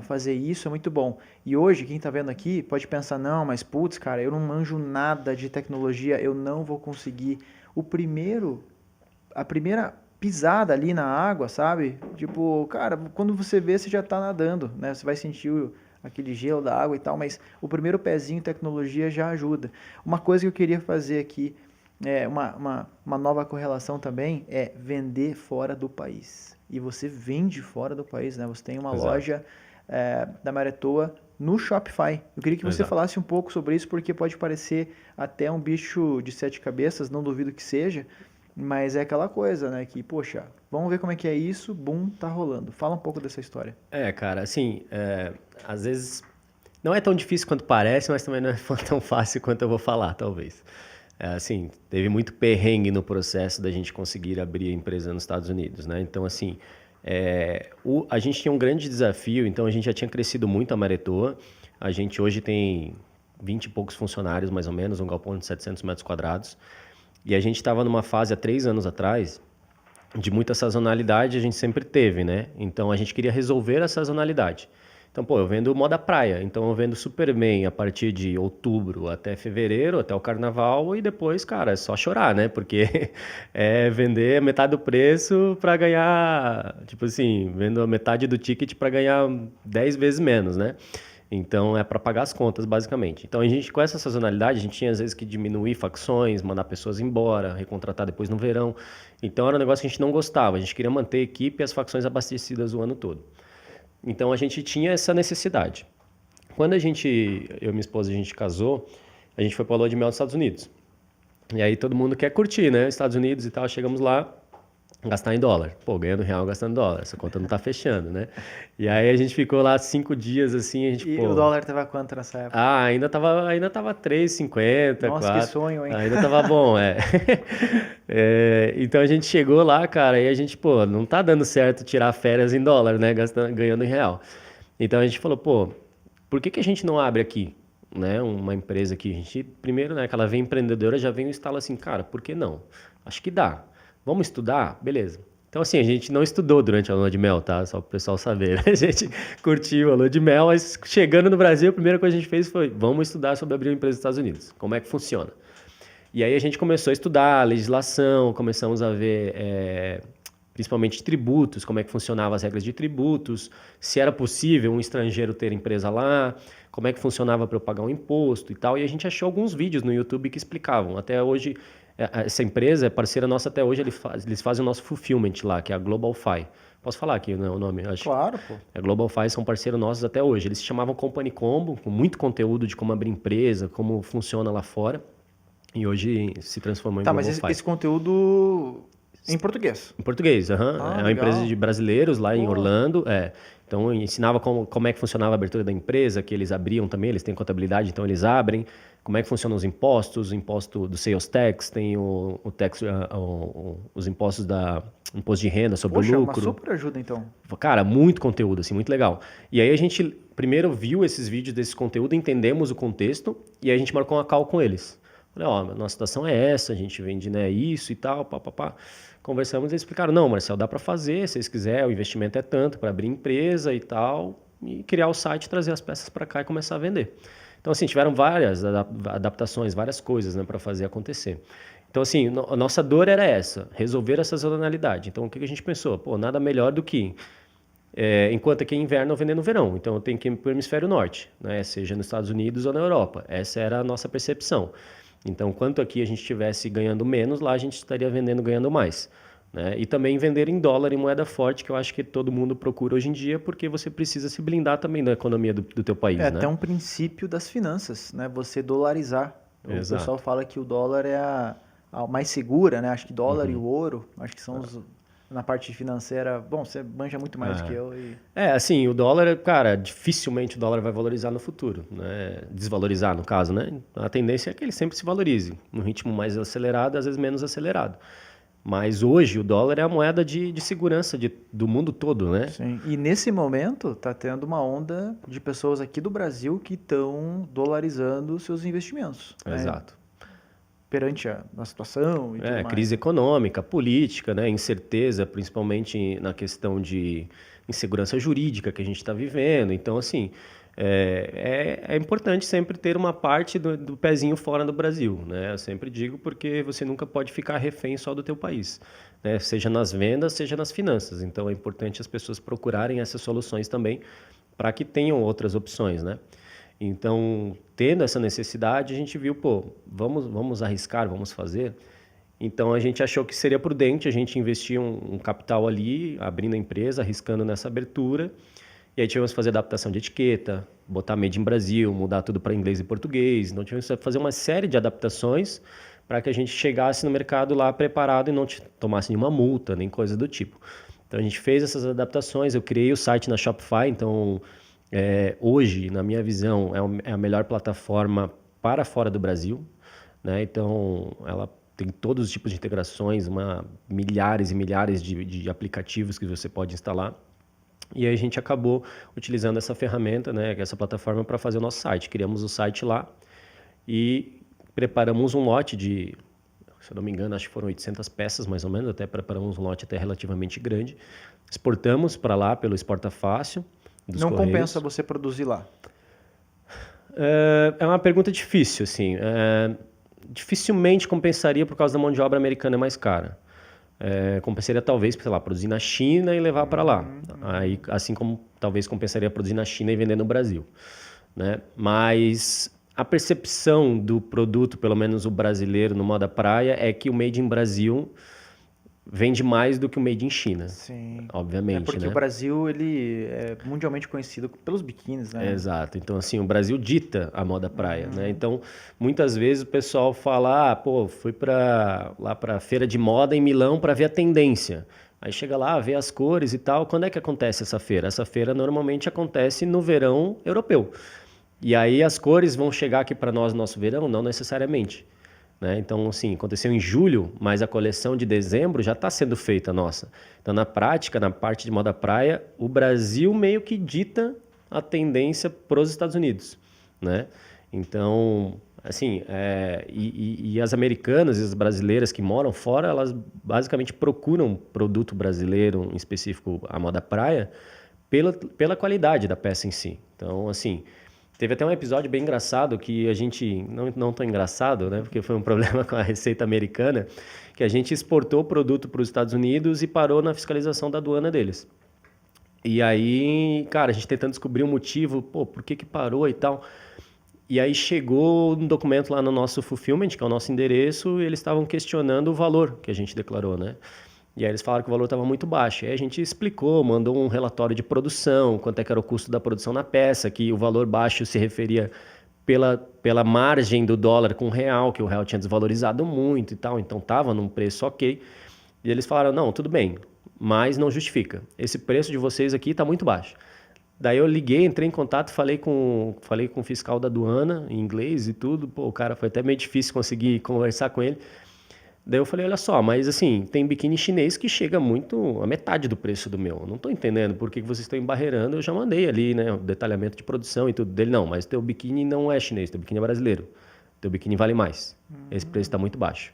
fazer isso, é muito bom. E hoje, quem tá vendo aqui, pode pensar, não, mas putz, cara, eu não manjo nada de tecnologia, eu não vou conseguir. A primeira pisada ali na água, sabe? Tipo, cara, quando você vê, você já tá nadando, né? Você vai sentir aquele gelo da água e tal, mas o primeiro pezinho em tecnologia já ajuda. Uma coisa que eu queria fazer aqui, uma nova correlação também, é vender fora do país. E você vende fora do país, né? Você tem uma exato, loja da Maretoa no Shopify. Eu queria que você exato. falasse um pouco sobre isso, porque pode parecer até um bicho de sete cabeças, não duvido que seja, mas é aquela coisa, né? Que, poxa, vamos ver como é que é isso, boom, tá rolando. Fala um pouco dessa história. Cara, assim, às vezes não é tão difícil quanto parece, mas também não é tão fácil quanto eu vou falar, talvez. Assim, teve muito perrengue no processo da gente conseguir abrir a empresa nos Estados Unidos, né? Então, assim, a gente tinha um grande desafio, então a gente já tinha crescido muito a Maretoa. A gente hoje tem 20 e poucos funcionários, mais ou menos, um galpão de 700 metros quadrados. E a gente estava numa fase há 3 anos atrás de muita sazonalidade, a gente sempre teve, né? Então a gente queria resolver a sazonalidade. Então, pô, eu vendo moda praia, então eu vendo Superman a partir de outubro até fevereiro, até o carnaval, e depois, cara, é só chorar, né? Porque é vender metade do preço para ganhar, tipo assim, vendo a metade do ticket para ganhar 10 vezes menos, né? Então é para pagar as contas, basicamente. Então a gente, com essa sazonalidade, a gente tinha às vezes que diminuir facções, mandar pessoas embora, recontratar depois no verão. Então era um negócio que a gente não gostava. A gente queria manter a equipe e as facções abastecidas o ano todo. Então a gente tinha essa necessidade. Quando eu e minha esposa, a gente casou, a gente foi para a lua de mel nos Estados Unidos. E aí todo mundo quer curtir, né? Estados Unidos e tal. Chegamos lá, gastar em dólar. Pô, ganhando real, gastando dólar. Essa conta não tá fechando, né? E aí a gente ficou lá 5 dias assim, a gente, E o pô. dólar tava quanto nessa época? Ainda tava 3,50, Nossa, que 4. sonho, hein? Ainda tava bom, é. Então a gente chegou lá, cara, e a gente, pô, não tá dando certo tirar férias em dólar, né? Ganhando em real. Então a gente falou, pô, por que que a gente não abre aqui, né? Uma empresa aqui? A gente, primeiro, né, que ela vem empreendedora, já vem e instala assim, cara, por que não? Acho que dá. Vamos estudar? Beleza. Então, assim, a gente não estudou durante a lua de mel, tá? Só para o pessoal saber, né? A gente curtiu a lua de mel, mas chegando no Brasil, a primeira coisa que a gente fez foi, vamos estudar sobre abrir uma empresa nos Estados Unidos. Como é que funciona? E aí a gente começou a estudar a legislação, começamos a ver, principalmente tributos, como é que funcionavam as regras de tributos, se era possível um estrangeiro ter empresa lá, como é que funcionava para eu pagar um imposto e tal. E a gente achou alguns vídeos no YouTube que explicavam. Até hoje, essa empresa é parceira nossa até hoje, eles fazem o nosso fulfillment lá, que é a GlobalFi. Posso falar aqui, né, o nome? Acho. Claro, pô. A GlobalFi são parceiros nossos até hoje. Eles se chamavam Company Combo, com muito conteúdo de como abrir empresa, como funciona lá fora. E hoje se transformou em Tá, mas esse, GlobalFi. esse conteúdo em português. Em português, aham. Ah, É uma empresa legal. de brasileiros lá em Pô, Orlando. Então, ensinava como é que funcionava a abertura da empresa, que eles abriam também, eles têm contabilidade, então eles abrem. Como é que funcionam os impostos, o imposto do sales tax, tem o tax, os impostos imposto de renda sobre o poxa, uma lucro. super ajuda então. Cara, muito conteúdo, assim, muito legal. E aí a gente primeiro viu esses vídeos desse conteúdo, entendemos o contexto, e aí a gente marcou uma call com eles. Falei, ó, nossa situação é essa, a gente vende, né, isso e tal, pá. Conversamos e eles explicaram, não, Marcelo, dá para fazer, se vocês quiserem, o investimento é tanto para abrir empresa e tal, e criar o site, trazer as peças para cá e começar a vender. Então, assim, tiveram várias adaptações, várias coisas, né, para fazer acontecer. Então, assim, a nossa dor era essa, resolver essa sazonalidade. Então, o que a gente pensou? Pô, nada melhor do que, enquanto aqui é inverno, eu vender no verão. Então, eu tenho que ir para o hemisfério norte, né, seja nos Estados Unidos ou na Europa. Essa era a nossa percepção. Então, quanto aqui a gente estivesse ganhando menos, lá a gente estaria vendendo ganhando mais. Né? E também vender em dólar, em moeda forte, que eu acho que todo mundo procura hoje em dia, porque você precisa se blindar também da economia do teu país, É né? até um princípio das finanças, né? Você dolarizar. O pessoal Exato. fala que o dólar é a mais segura, né? Acho que dólar e o ouro, acho que são os na parte financeira. Bom, você manja muito mais do que eu e Assim, o dólar, cara, dificilmente o dólar vai valorizar no futuro, né? Desvalorizar, no caso, né? A tendência é que ele sempre se valorize, num ritmo mais acelerado, às vezes menos acelerado. Mas hoje o dólar é a moeda de segurança do mundo todo, né? Sim. E nesse momento está tendo uma onda de pessoas aqui do Brasil que estão dolarizando seus investimentos, né? Exato. Perante a situação e tudo mais. Crise econômica, política, né? Incerteza, principalmente na questão de insegurança jurídica que a gente está vivendo. Então, assim, é importante sempre ter uma parte do pezinho fora do Brasil, né? Eu sempre digo porque você nunca pode ficar refém só do teu país, né? Seja nas vendas, seja nas finanças. Então, é importante as pessoas procurarem essas soluções também para que tenham outras opções, né? Então, tendo essa necessidade, a gente viu, pô, vamos arriscar, vamos fazer. Então, a gente achou que seria prudente a gente investir um capital ali, abrindo a empresa, arriscando nessa abertura. E aí tivemos que fazer adaptação de etiqueta, botar Made in Brasil, mudar tudo para inglês e português. Então, tivemos que fazer uma série de adaptações para que a gente chegasse no mercado lá preparado e não tomasse nenhuma multa, nem coisa do tipo. Então, a gente fez essas adaptações. Eu criei o site na Shopify, então... hoje, na minha visão, é a melhor plataforma para fora do Brasil, né? Então, ela tem todos os tipos de integrações, milhares e milhares de aplicativos que você pode instalar. E aí a gente acabou utilizando essa ferramenta, né, essa plataforma para fazer o nosso site. Criamos o site lá e preparamos um lote se eu não me engano, acho que foram 800 peças mais ou menos, até preparamos um lote até relativamente grande. Exportamos para lá pelo Exporta Fácil. Não compensa você produzir lá? É uma pergunta difícil, assim. Dificilmente compensaria por causa da mão de obra americana mais cara. Compensaria talvez, sei lá, produzir na China e levar para lá. Aí, assim como talvez compensaria produzir na China e vender no Brasil, né? Mas a percepção do produto, pelo menos o brasileiro no moda praia, é que o Made in Brasil vende mais do que o Made in China. Sim. Obviamente, porque né? o Brasil ele é mundialmente conhecido pelos biquínis, né? Exato. Então, assim, o Brasil dita a moda praia, né? Então, muitas vezes o pessoal fala, fui lá para feira de moda em Milão para ver a tendência. Aí chega lá, vê as cores e tal. Quando é que acontece essa feira? Essa feira normalmente acontece no verão europeu. E aí as cores vão chegar aqui para nós no nosso verão? Não necessariamente. Né? Então, assim, aconteceu em julho, mas a coleção de dezembro já está sendo feita nossa. Então, na prática, na parte de moda praia, o Brasil meio que dita a tendência para os Estados Unidos, né? Então, assim, e as americanas e as brasileiras que moram fora, elas basicamente procuram produto brasileiro, em específico a moda praia, pela qualidade da peça em si. Então, assim... Teve até um episódio bem engraçado que a gente, não tão engraçado, né? Porque foi um problema com a Receita Americana, que a gente exportou o produto para os Estados Unidos e parou na fiscalização da aduana deles. E aí, cara, a gente tentando descobrir o motivo, por que parou e tal. E aí chegou um documento lá no nosso fulfillment, que é o nosso endereço, e eles estavam questionando o valor que a gente declarou, né? E aí eles falaram que o valor estava muito baixo. E aí a gente explicou, mandou um relatório de produção, quanto é que era o custo da produção na peça, que o valor baixo se referia pela margem do dólar com o real, que o real tinha desvalorizado muito e tal, então estava num preço ok. E eles falaram, não, tudo bem, mas não justifica. Esse preço de vocês aqui está muito baixo. Daí eu liguei, entrei em contato, falei com o fiscal da aduana, em inglês e tudo. O cara foi até meio difícil conseguir conversar com ele. Daí eu falei, olha só, mas assim, tem biquíni chinês que chega muito a metade do preço do meu. Não estou entendendo por que vocês estão embarreirando. Eu já mandei ali, né, o detalhamento de produção e tudo dele. Não, mas teu biquíni não é chinês, teu biquíni é brasileiro. Teu biquíni vale mais. Esse preço está muito baixo.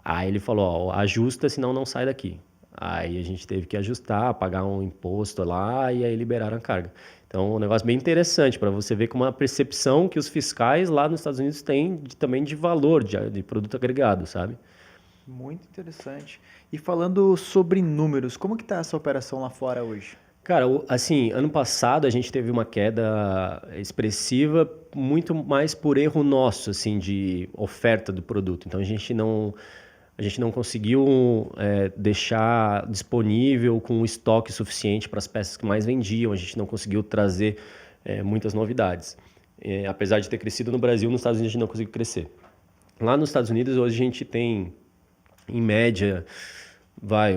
Aí ele falou, ajusta, senão não sai daqui. Aí a gente teve que ajustar, pagar um imposto lá e aí liberaram a carga. Então, um negócio bem interessante para você ver como a percepção que os fiscais lá nos Estados Unidos têm também de valor, de produto agregado, sabe? Muito interessante. E falando sobre números, como que está essa operação lá fora hoje? Cara, assim, ano passado a gente teve uma queda expressiva, muito mais por erro nosso, assim, de oferta do produto. Então a gente não conseguiu deixar disponível com estoque suficiente para as peças que mais vendiam. A gente não conseguiu trazer muitas novidades. Apesar de ter crescido no Brasil, nos Estados Unidos a gente não conseguiu crescer. Lá nos Estados Unidos hoje a gente tem em média,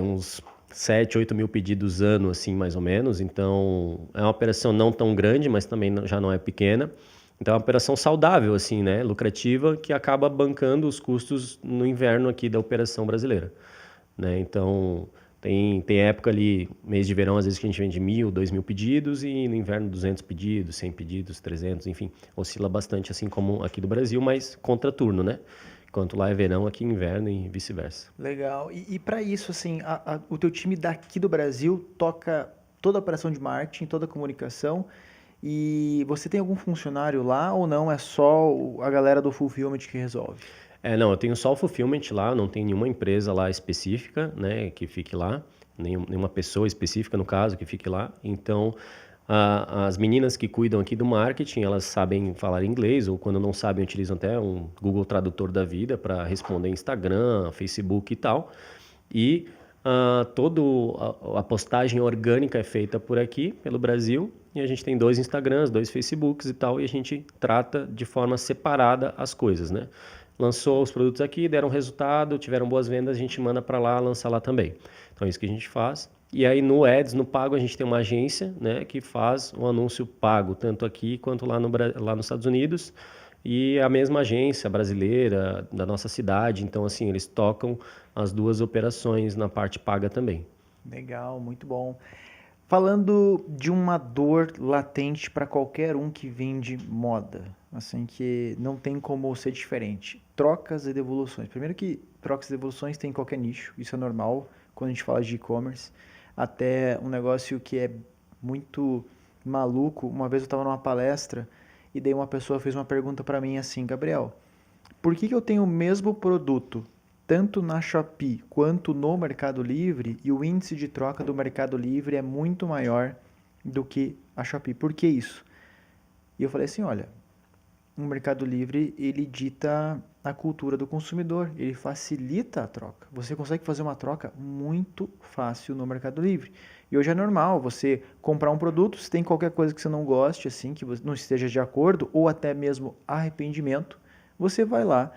uns 7, 8 mil pedidos ano, assim, mais ou menos. Então, é uma operação não tão grande, mas também já não é pequena. Então, é uma operação saudável, assim, né? Lucrativa, que acaba bancando os custos no inverno aqui da operação brasileira. né? Então, tem época ali, mês de verão, às vezes que a gente vende 1.000, 2.000 pedidos e no inverno 200 pedidos, 100 pedidos, 300, enfim. Oscila bastante, assim como aqui do Brasil, mas contraturno, né? Enquanto lá é verão, aqui é inverno e vice-versa. Legal. E para isso, assim, o teu time daqui do Brasil toca toda a operação de marketing, toda a comunicação. E você tem algum funcionário lá ou não? É só a galera do Fulfillment que resolve? Não, eu tenho só o fulfillment lá, não tem nenhuma empresa lá específica, né, que fique lá, nenhuma pessoa específica, no caso, que fique lá. Então, as meninas que cuidam aqui do marketing, elas sabem falar inglês, ou quando não sabem, utilizam até um Google Tradutor da vida para responder Instagram, Facebook e tal. E toda a postagem orgânica é feita por aqui, pelo Brasil, e a gente tem 2 Instagrams, 2 Facebooks e tal, e a gente trata de forma separada as coisas, né? Lançou os produtos aqui, deram resultado, tiveram boas vendas, a gente manda para lá, lança lá também. Então é isso que a gente faz. E aí no Ads, no pago, a gente tem uma agência, né, que faz o anúncio pago, tanto aqui quanto lá nos Estados Unidos. E a mesma agência brasileira da nossa cidade, então assim, eles tocam as duas operações na parte paga também. Legal, muito bom. Falando de uma dor latente para qualquer um que vende moda, assim que não tem como ser diferente. Trocas e devoluções. Primeiro que trocas e devoluções tem em qualquer nicho, isso é normal quando a gente fala de e-commerce. Até um negócio que é muito maluco. Uma vez eu estava numa palestra e daí uma pessoa fez uma pergunta para mim assim, Gabriel, por que que eu tenho o mesmo produto tanto na Shopee quanto no Mercado Livre e o índice de troca do Mercado Livre é muito maior do que a Shopee? Por que isso? E eu falei assim, olha, o Mercado Livre ele dita a cultura do consumidor, ele facilita a troca. Você consegue fazer uma troca muito fácil no Mercado Livre. E hoje é normal você comprar um produto, se tem qualquer coisa que você não goste, assim, que você não esteja de acordo, ou até mesmo arrependimento, você vai lá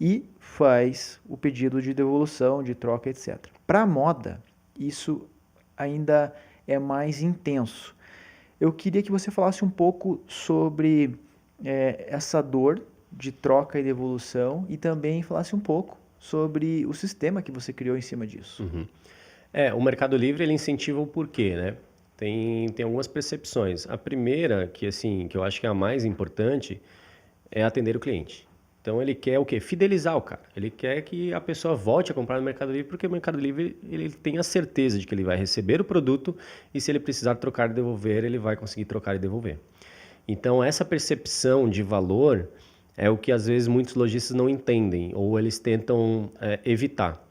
e faz o pedido de devolução, de troca, etc. Para a moda, isso ainda é mais intenso. Eu queria que você falasse um pouco sobre essa dor de troca e devolução e também falasse um pouco sobre o sistema que você criou em cima disso. Uhum. O Mercado Livre ele incentiva o porquê, né? Tem algumas percepções. A primeira, que assim, que eu acho que é a mais importante, é atender o cliente. Então ele quer o quê? Fidelizar o cara. Ele quer que a pessoa volte a comprar no Mercado Livre, porque o Mercado Livre ele tem a certeza de que ele vai receber o produto e se ele precisar trocar e devolver, ele vai conseguir trocar e devolver. Então essa percepção de valor é o que às vezes muitos lojistas não entendem ou eles tentam evitar,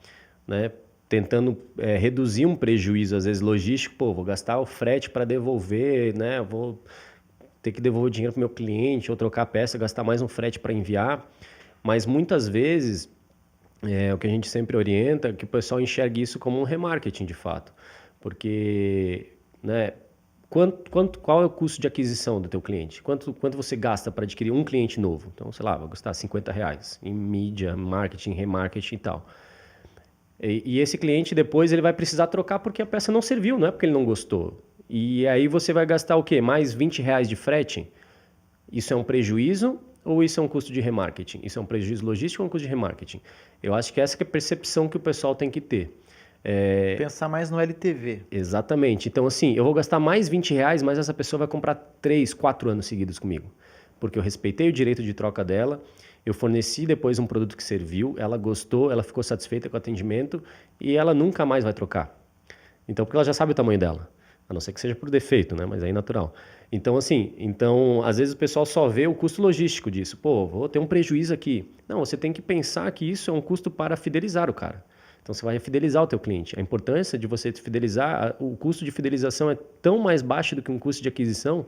né? Tentando reduzir um prejuízo às vezes logístico, pô, vou gastar o frete para devolver, né? Vou ter que devolver o dinheiro para o meu cliente ou trocar a peça, gastar mais um frete para enviar. Mas muitas vezes, o que a gente sempre orienta é que o pessoal enxergue isso como um remarketing de fato. Porque, né, qual é o custo de aquisição do teu cliente? Quanto você gasta para adquirir um cliente novo? Então, sei lá, vai gastar R$ 50 em mídia, marketing, remarketing e tal. E esse cliente depois ele vai precisar trocar porque a peça não serviu, não é porque ele não gostou. E aí você vai gastar o quê? Mais R$ 20 de frete? Isso é um prejuízo ou isso é um custo de remarketing? Isso é um prejuízo logístico ou um custo de remarketing? Eu acho que essa que é a percepção que o pessoal tem que ter. Pensar mais no LTV. Exatamente. Então, assim, eu vou gastar mais R$ 20, mas essa pessoa vai comprar 3, 4 anos seguidos comigo. Porque eu respeitei o direito de troca dela, eu forneci depois um produto que serviu, ela gostou, ela ficou satisfeita com o atendimento e ela nunca mais vai trocar. Então, porque ela já sabe o tamanho dela. A não ser que seja por defeito, né? Mas aí é natural. Então, assim, às vezes o pessoal só vê o custo logístico disso. Pô, vou ter um prejuízo aqui. Não, você tem que pensar que isso é um custo para fidelizar o cara. Então, você vai fidelizar o teu cliente. A importância de você fidelizar, o custo de fidelização é tão mais baixo do que um custo de aquisição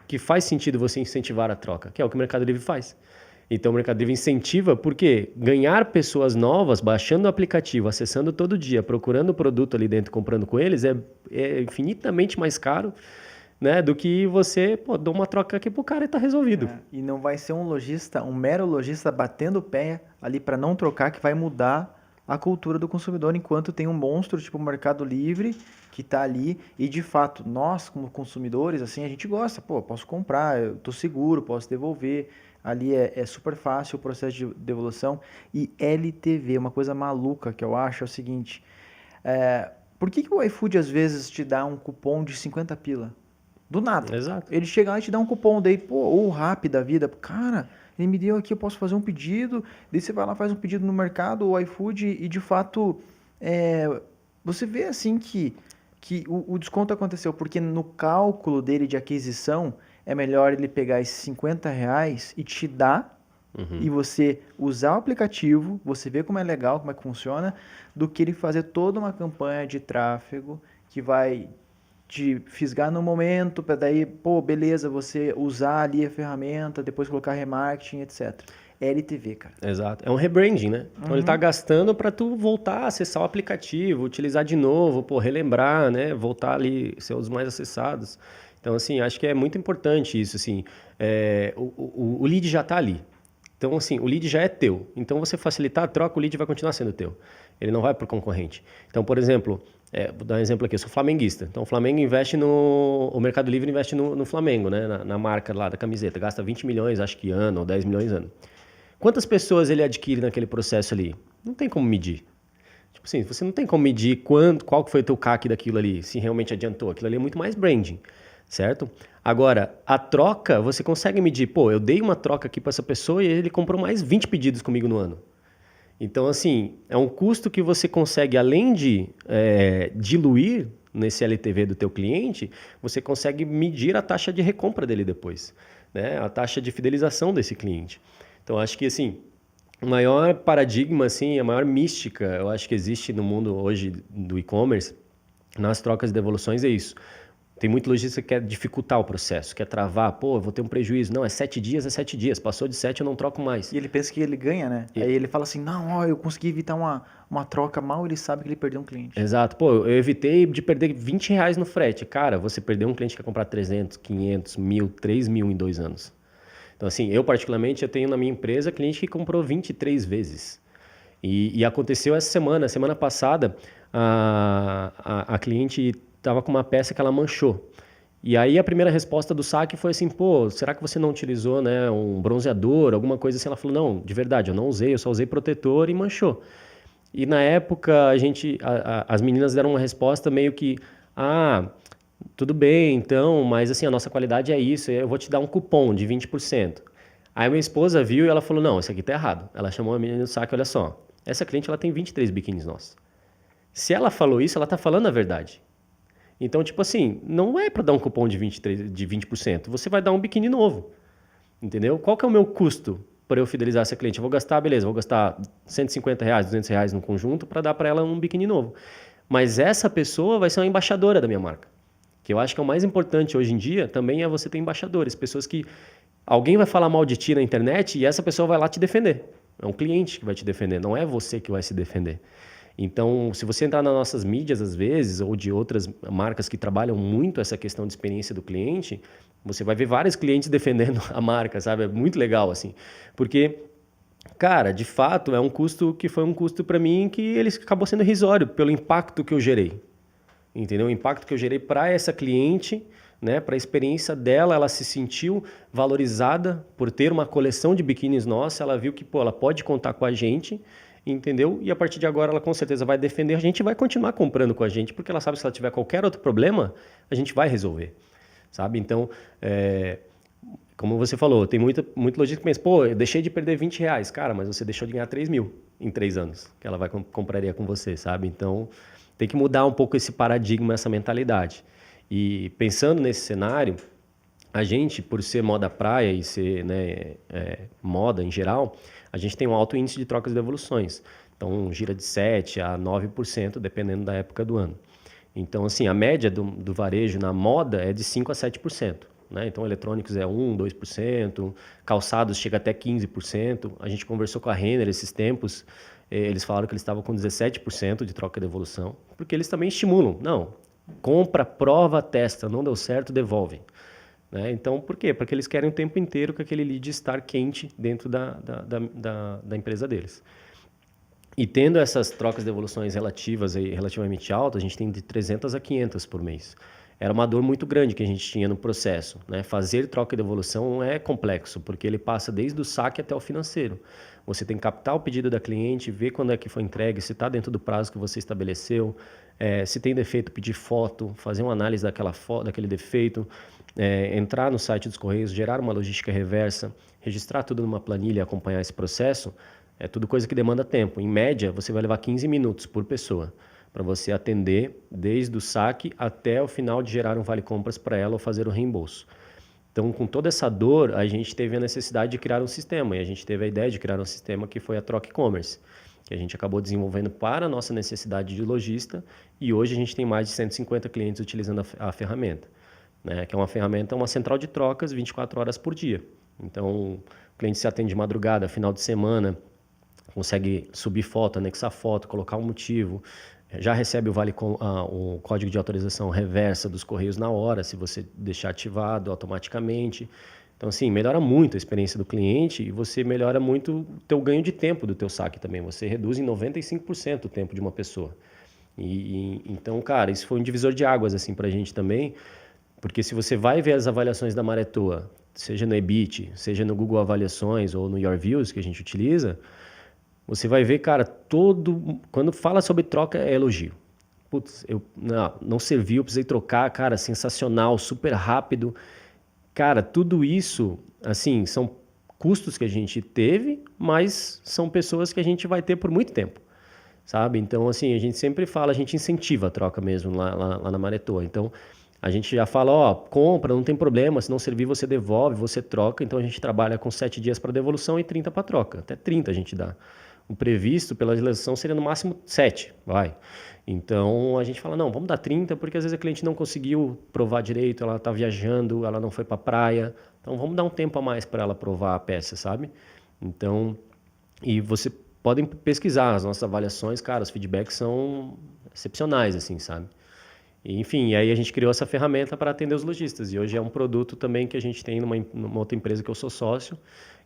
que faz sentido você incentivar a troca, que é o que o Mercado Livre faz. Então, o Mercado Livre incentiva porque ganhar pessoas novas, baixando o aplicativo, acessando todo dia, procurando o produto ali dentro, comprando com eles, é infinitamente mais caro, né, do que você dar uma troca aqui pro cara e tá resolvido. E não vai ser um lojista, um mero lojista batendo o pé ali para não trocar que vai mudar a cultura do consumidor, enquanto tem um monstro tipo o Mercado Livre que está ali e de fato nós como consumidores assim a gente gosta, pô, posso comprar, eu tô seguro, posso devolver, ali é super fácil o processo de devolução. E LTV, uma coisa maluca que eu acho é o seguinte, Por que o iFood às vezes te dá um cupom de 50 pila? Do nada. Exato. Ele chega lá e te dá um cupom, daí, pô, ou o Rappi da vida, cara, ele me deu aqui, eu posso fazer um pedido, daí você vai lá, faz um pedido no mercado, ou iFood, e de fato, você vê assim que o desconto aconteceu, porque no cálculo dele de aquisição, é melhor ele pegar esses 50 reais e te dar, e você usar o aplicativo, você vê como é legal, como é que funciona, do que ele fazer toda uma campanha de tráfego que vai te fisgar no momento, para daí, pô, beleza, você usar ali a ferramenta, depois colocar remarketing, etc. LTV, cara. Exato. É um rebranding, né? Então ele tá gastando para tu voltar a acessar o aplicativo, utilizar de novo, pô, relembrar, né? Voltar ali, ser os mais acessados. Então, assim, acho que é muito importante isso, assim. O lead já tá ali. Então, assim, o lead já é teu. Então, você facilitar a troca, o lead vai continuar sendo teu. Ele não vai para o concorrente. Então, por exemplo, vou dar um exemplo aqui. Eu sou flamenguista. Então, o Flamengo investe no... O Mercado Livre investe no Flamengo, né? Na marca lá da camiseta. Gasta 20 milhões, acho que ano, ou 10 milhões ano. Quantas pessoas ele adquire naquele processo ali? Não tem como medir. Tipo assim, você não tem como medir qual que foi o teu CAC daquilo ali, se realmente adiantou. Aquilo ali é muito mais branding, certo? Agora, a troca, você consegue medir. Pô, eu dei uma troca aqui para essa pessoa e ele comprou mais 20 pedidos comigo no ano. Então, assim, é um custo que você consegue, além de diluir nesse LTV do teu cliente, você consegue medir a taxa de recompra dele depois, né? A taxa de fidelização desse cliente. Então, acho que, assim, o maior paradigma, assim, a maior mística, eu acho que existe no mundo hoje do e-commerce, nas trocas e devoluções, é isso. Tem muito lojista que quer dificultar o processo, quer travar. Pô, eu vou ter um prejuízo. Não, é 7 dias, é 7 dias. Passou de 7, eu não troco mais. E ele pensa que ele ganha, né? Aí ele fala assim, não, ó, eu consegui evitar uma troca, mal ele sabe que ele perdeu um cliente. Exato. Pô, eu evitei de perder 20 reais no frete. Cara, você perdeu um cliente que quer comprar 300, 500, 1.000, 3.000 em 2 anos. Então, assim, eu particularmente, eu tenho na minha empresa cliente que comprou 23 vezes. E aconteceu essa semana passada, a cliente estava com uma peça que ela manchou. E aí a primeira resposta do saque foi assim, pô, será que você não utilizou, né, um bronzeador, alguma coisa assim? Ela falou, não, de verdade, eu não usei, eu só usei protetor e manchou. E na época as meninas deram uma resposta meio que, tudo bem, então, mas assim, a nossa qualidade é isso, eu vou te dar um cupom de 20%. Aí minha esposa viu e ela falou, não, isso aqui tá errado. Ela chamou a menina do saque, olha só, essa cliente ela tem 23 biquínis nossos. Se ela falou isso, ela tá falando a verdade. Então, tipo assim, não é para dar um cupom de 20%. Você vai dar um biquíni novo. Entendeu? Qual que é o meu custo para eu fidelizar essa cliente? Eu vou gastar, beleza, vou gastar 150 reais, 200 reais no conjunto para dar para ela um biquíni novo. Mas essa pessoa vai ser uma embaixadora da minha marca. Que eu acho que é o mais importante hoje em dia também é você ter embaixadores. Pessoas que alguém vai falar mal de ti na internet e essa pessoa vai lá te defender. É um cliente que vai te defender, não é você que vai se defender. Então, se você entrar nas nossas mídias, às vezes, ou de outras marcas que trabalham muito essa questão de experiência do cliente, você vai ver vários clientes defendendo a marca, sabe? É muito legal, assim. Porque, cara, de fato, é um custo que foi um custo para mim que ele acabou sendo irrisório pelo impacto que eu gerei. Entendeu? O impacto que eu gerei para essa cliente, né? Para a experiência dela, ela se sentiu valorizada por ter uma coleção de biquínis nossa, ela viu que, pô, ela pode contar com a gente, entendeu? E a partir de agora ela com certeza vai defender a gente e vai continuar comprando com a gente, porque ela sabe que se ela tiver qualquer outro problema, a gente vai resolver, sabe? Então, como você falou, tem muito lojista que pensa, pô, eu deixei de perder 20 reais. Cara, mas você deixou de ganhar 3 mil em 3 anos, que ela compraria com você, sabe? Então, tem que mudar um pouco esse paradigma, essa mentalidade. E pensando nesse cenário, a gente, por ser moda praia e ser, né, moda em geral, a gente tem um alto índice de trocas e devoluções. Então, gira de 7% a 9%, dependendo da época do ano. Então, assim, a média do varejo na moda é de 5% a 7%. Né? Então, eletrônicos é 1%, 2%, calçados chega até 15%. A gente conversou com a Renner esses tempos, eles falaram que eles estavam com 17% de troca e devolução, porque eles também estimulam. Não, compra, prova, testa, não deu certo, devolve. Né? Então, por quê? Porque eles querem o tempo inteiro com aquele lead estar quente dentro da empresa deles. E tendo essas trocas de devoluções relativamente altas, a gente tem de 300 a 500 por mês. Era uma dor muito grande que a gente tinha no processo. Né? Fazer troca e devolução é complexo, porque ele passa desde o saque até o financeiro. você tem que captar o pedido da cliente, ver quando é que foi entregue, se está dentro do prazo que você estabeleceu, se tem defeito, pedir foto, fazer uma análise daquela foto, daquele defeito, entrar no site dos Correios, gerar uma logística reversa, registrar tudo numa planilha e acompanhar esse processo, é tudo coisa que demanda tempo. Em média, você vai levar 15 minutos por pessoa para você atender desde o saque até o final de gerar um vale-compras para ela ou fazer o reembolso. Então, com toda essa dor, a gente teve a necessidade de criar um sistema e a gente teve a ideia de criar um sistema que foi a Troca E-Commerce, que a gente acabou desenvolvendo para a nossa necessidade de lojista e hoje a gente tem mais de 150 clientes utilizando a ferramenta, né? Que é uma ferramenta, uma central de trocas 24 horas por dia. Então, o cliente se atende de madrugada, final de semana, consegue subir foto, anexar foto, colocar um motivo, já recebe o código de autorização reversa dos Correios na hora, se você deixar ativado automaticamente. Então, assim, melhora muito a experiência do cliente e você melhora muito o teu ganho de tempo do teu saque também. Você reduz em 95% o tempo de uma pessoa. Então, cara, isso foi um divisor de águas assim, para a gente também, porque se você vai ver as avaliações da Maretoa, seja no Ebit, seja no Google Avaliações ou no Your Views, que a gente utiliza, você vai ver, cara, quando fala sobre troca é elogio. Putz, não serviu, precisei trocar, cara, sensacional, super rápido. Cara, tudo isso, assim, são custos que a gente teve, mas são pessoas que a gente vai ter por muito tempo, sabe? Então, assim, a gente sempre fala, a gente incentiva a troca mesmo lá na Maretoa. Então, a gente já fala, ó, compra, não tem problema, se não servir você devolve, você troca. Então, a gente trabalha com 7 dias para devolução e 30 para troca. Até 30 a gente dá. O previsto pela legislação seria no máximo 7, vai. Então, a gente fala, não, vamos dar 30, porque às vezes a cliente não conseguiu provar direito, ela está viajando, ela não foi para a praia. Então, vamos dar um tempo a mais para ela provar a peça, sabe? Então, e você podem pesquisar as nossas avaliações, cara, os feedbacks são excepcionais, assim, sabe? E, enfim, aí a gente criou essa ferramenta para atender os lojistas. E hoje é um produto também que a gente tem numa outra empresa que eu sou sócio,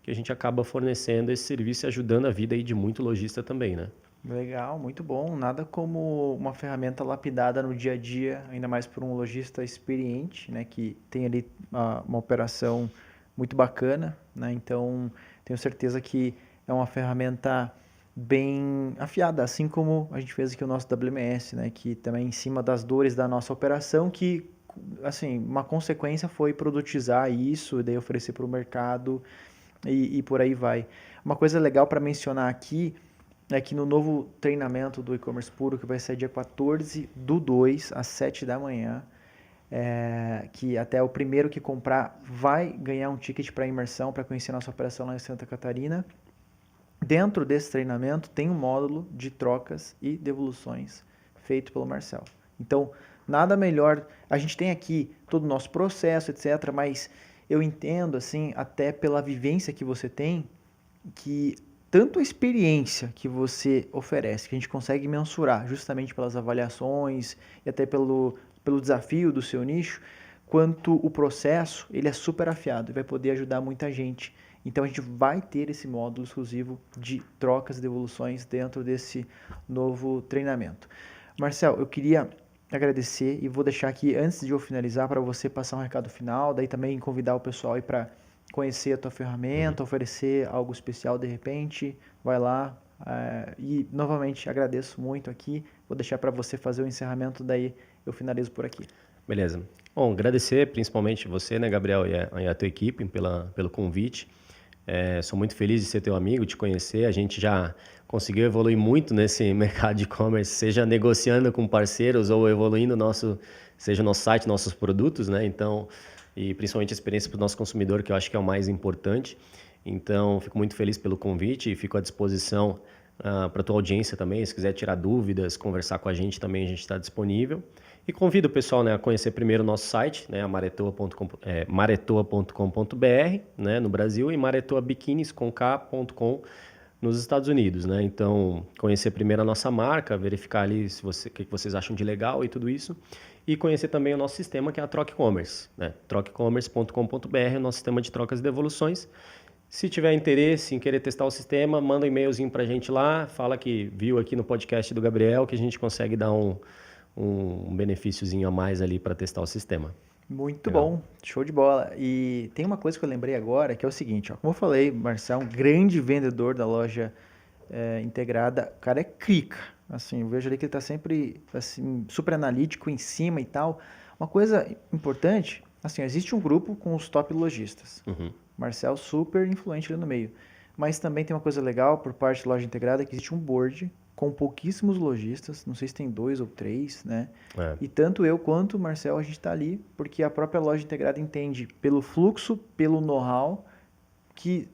que a gente acaba fornecendo esse serviço e ajudando a vida aí de muito lojista também, né? Legal, muito bom. Nada como uma ferramenta lapidada no dia a dia, ainda mais por um lojista experiente, né, que tem ali uma operação muito bacana, né? Então, tenho certeza que é uma ferramenta bem afiada, assim como a gente fez aqui o nosso WMS, né, que também em cima das dores da nossa operação, que assim, uma consequência foi produtizar isso e daí oferecer para o mercado e por aí vai. Uma coisa legal para mencionar aqui é que no novo treinamento do e-commerce puro, que vai ser dia 14/2, às 7 da manhã, que até o primeiro que comprar vai ganhar um ticket para imersão, para conhecer nossa operação lá em Santa Catarina. Dentro desse treinamento tem um módulo de trocas e devoluções feito pelo Marcel. Então, nada melhor. A gente tem aqui todo o nosso processo, etc., mas eu entendo, assim, até pela vivência que você tem, que tanto a experiência que você oferece, que a gente consegue mensurar justamente pelas avaliações e até pelo desafio do seu nicho, quanto o processo, ele é super afiado e vai poder ajudar muita gente. Então a gente vai ter esse módulo exclusivo de trocas e devoluções dentro desse novo treinamento. Marcel, eu queria agradecer e vou deixar aqui, antes de eu finalizar, para você passar um recado final, daí também convidar o pessoal aí para conhecer a tua ferramenta, oferecer algo especial de repente, vai lá. E novamente agradeço muito aqui, vou deixar para você fazer o encerramento, daí eu finalizo por aqui. Beleza. Bom, agradecer principalmente você, né, Gabriel, e a tua equipe pelo convite. Sou muito feliz de ser teu amigo, te conhecer. A gente já conseguiu evoluir muito nesse mercado de e-commerce, seja negociando com parceiros ou evoluindo seja o nosso site, nossos produtos, né? Então, e principalmente a experiência para o nosso consumidor, que eu acho que é o mais importante. Então, fico muito feliz pelo convite e fico à disposição para a tua audiência também. Se quiser tirar dúvidas, conversar com a gente também, a gente está disponível. E convido o pessoal, né, a conhecer primeiro o nosso site, né, maretoa.com.br, né, no Brasil, e maretoabiquinis.com nos Estados Unidos, né? Então, conhecer primeiro a nossa marca, verificar ali o que vocês acham de legal e tudo isso. E conhecer também o nosso sistema, que é a Troca E-Commerce, né? trocaecommerce.com.br, o nosso sistema de trocas e devoluções. Se tiver interesse em querer testar o sistema, manda um e-mailzinho para a gente lá, fala que viu aqui no podcast do Gabriel, que a gente consegue dar um benefíciozinho a mais ali para testar o sistema. Muito Legal. bom, show de bola. E tem uma coisa que eu lembrei agora, que é o seguinte, ó, como eu falei, o Marcel é um grande vendedor da loja integrada, o cara é crica, assim, eu vejo ali que ele está sempre, assim, super analítico em cima e tal. Uma coisa importante, assim, existe um grupo com os top lojistas, Uhum. Marcel super influente ali no meio, mas também tem uma coisa legal por parte da loja integrada, que existe um board com pouquíssimos lojistas, não sei se tem 2 ou 3, né? É. E tanto eu quanto o Marcel, a gente está ali porque a própria loja integrada entende pelo fluxo, pelo know-how, que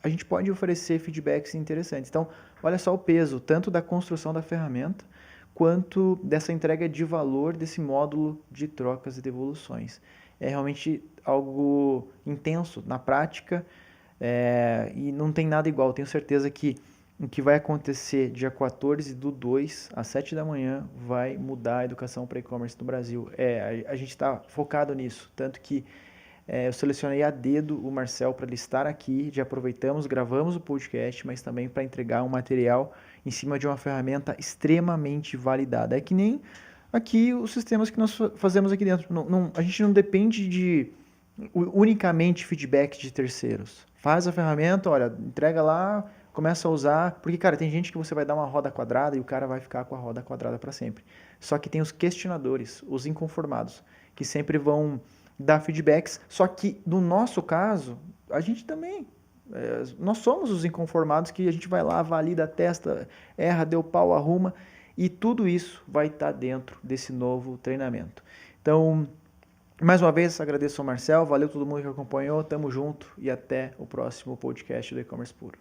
a gente pode oferecer feedbacks interessantes. Então, olha só o peso, tanto da construção da ferramenta, quanto dessa entrega de valor desse módulo de trocas e devoluções. É realmente algo intenso na prática, e não tem nada igual. Tenho certeza que o que vai acontecer dia 14 do 2 às 7 da manhã vai mudar a educação para e-commerce no Brasil. A gente está focado nisso, tanto que eu selecionei a dedo o Marcel para ele estar aqui, já aproveitamos, gravamos o podcast, mas também para entregar um material em cima de uma ferramenta extremamente validada. É que nem aqui os sistemas que nós fazemos aqui dentro. A gente não depende de unicamente feedback de terceiros. Faz a ferramenta, olha, entrega lá, começa a usar, porque, cara, tem gente que você vai dar uma roda quadrada e o cara vai ficar com a roda quadrada para sempre. Só que tem os questionadores, os inconformados, que sempre vão dar feedbacks, só que no nosso caso, a gente também, nós somos os inconformados que a gente vai lá, valida, testa, erra, deu pau, arruma, e tudo isso vai estar dentro desse novo treinamento. Então, mais uma vez, agradeço ao Marcel, valeu todo mundo que acompanhou, tamo junto e até o próximo podcast do E-Commerce Puro.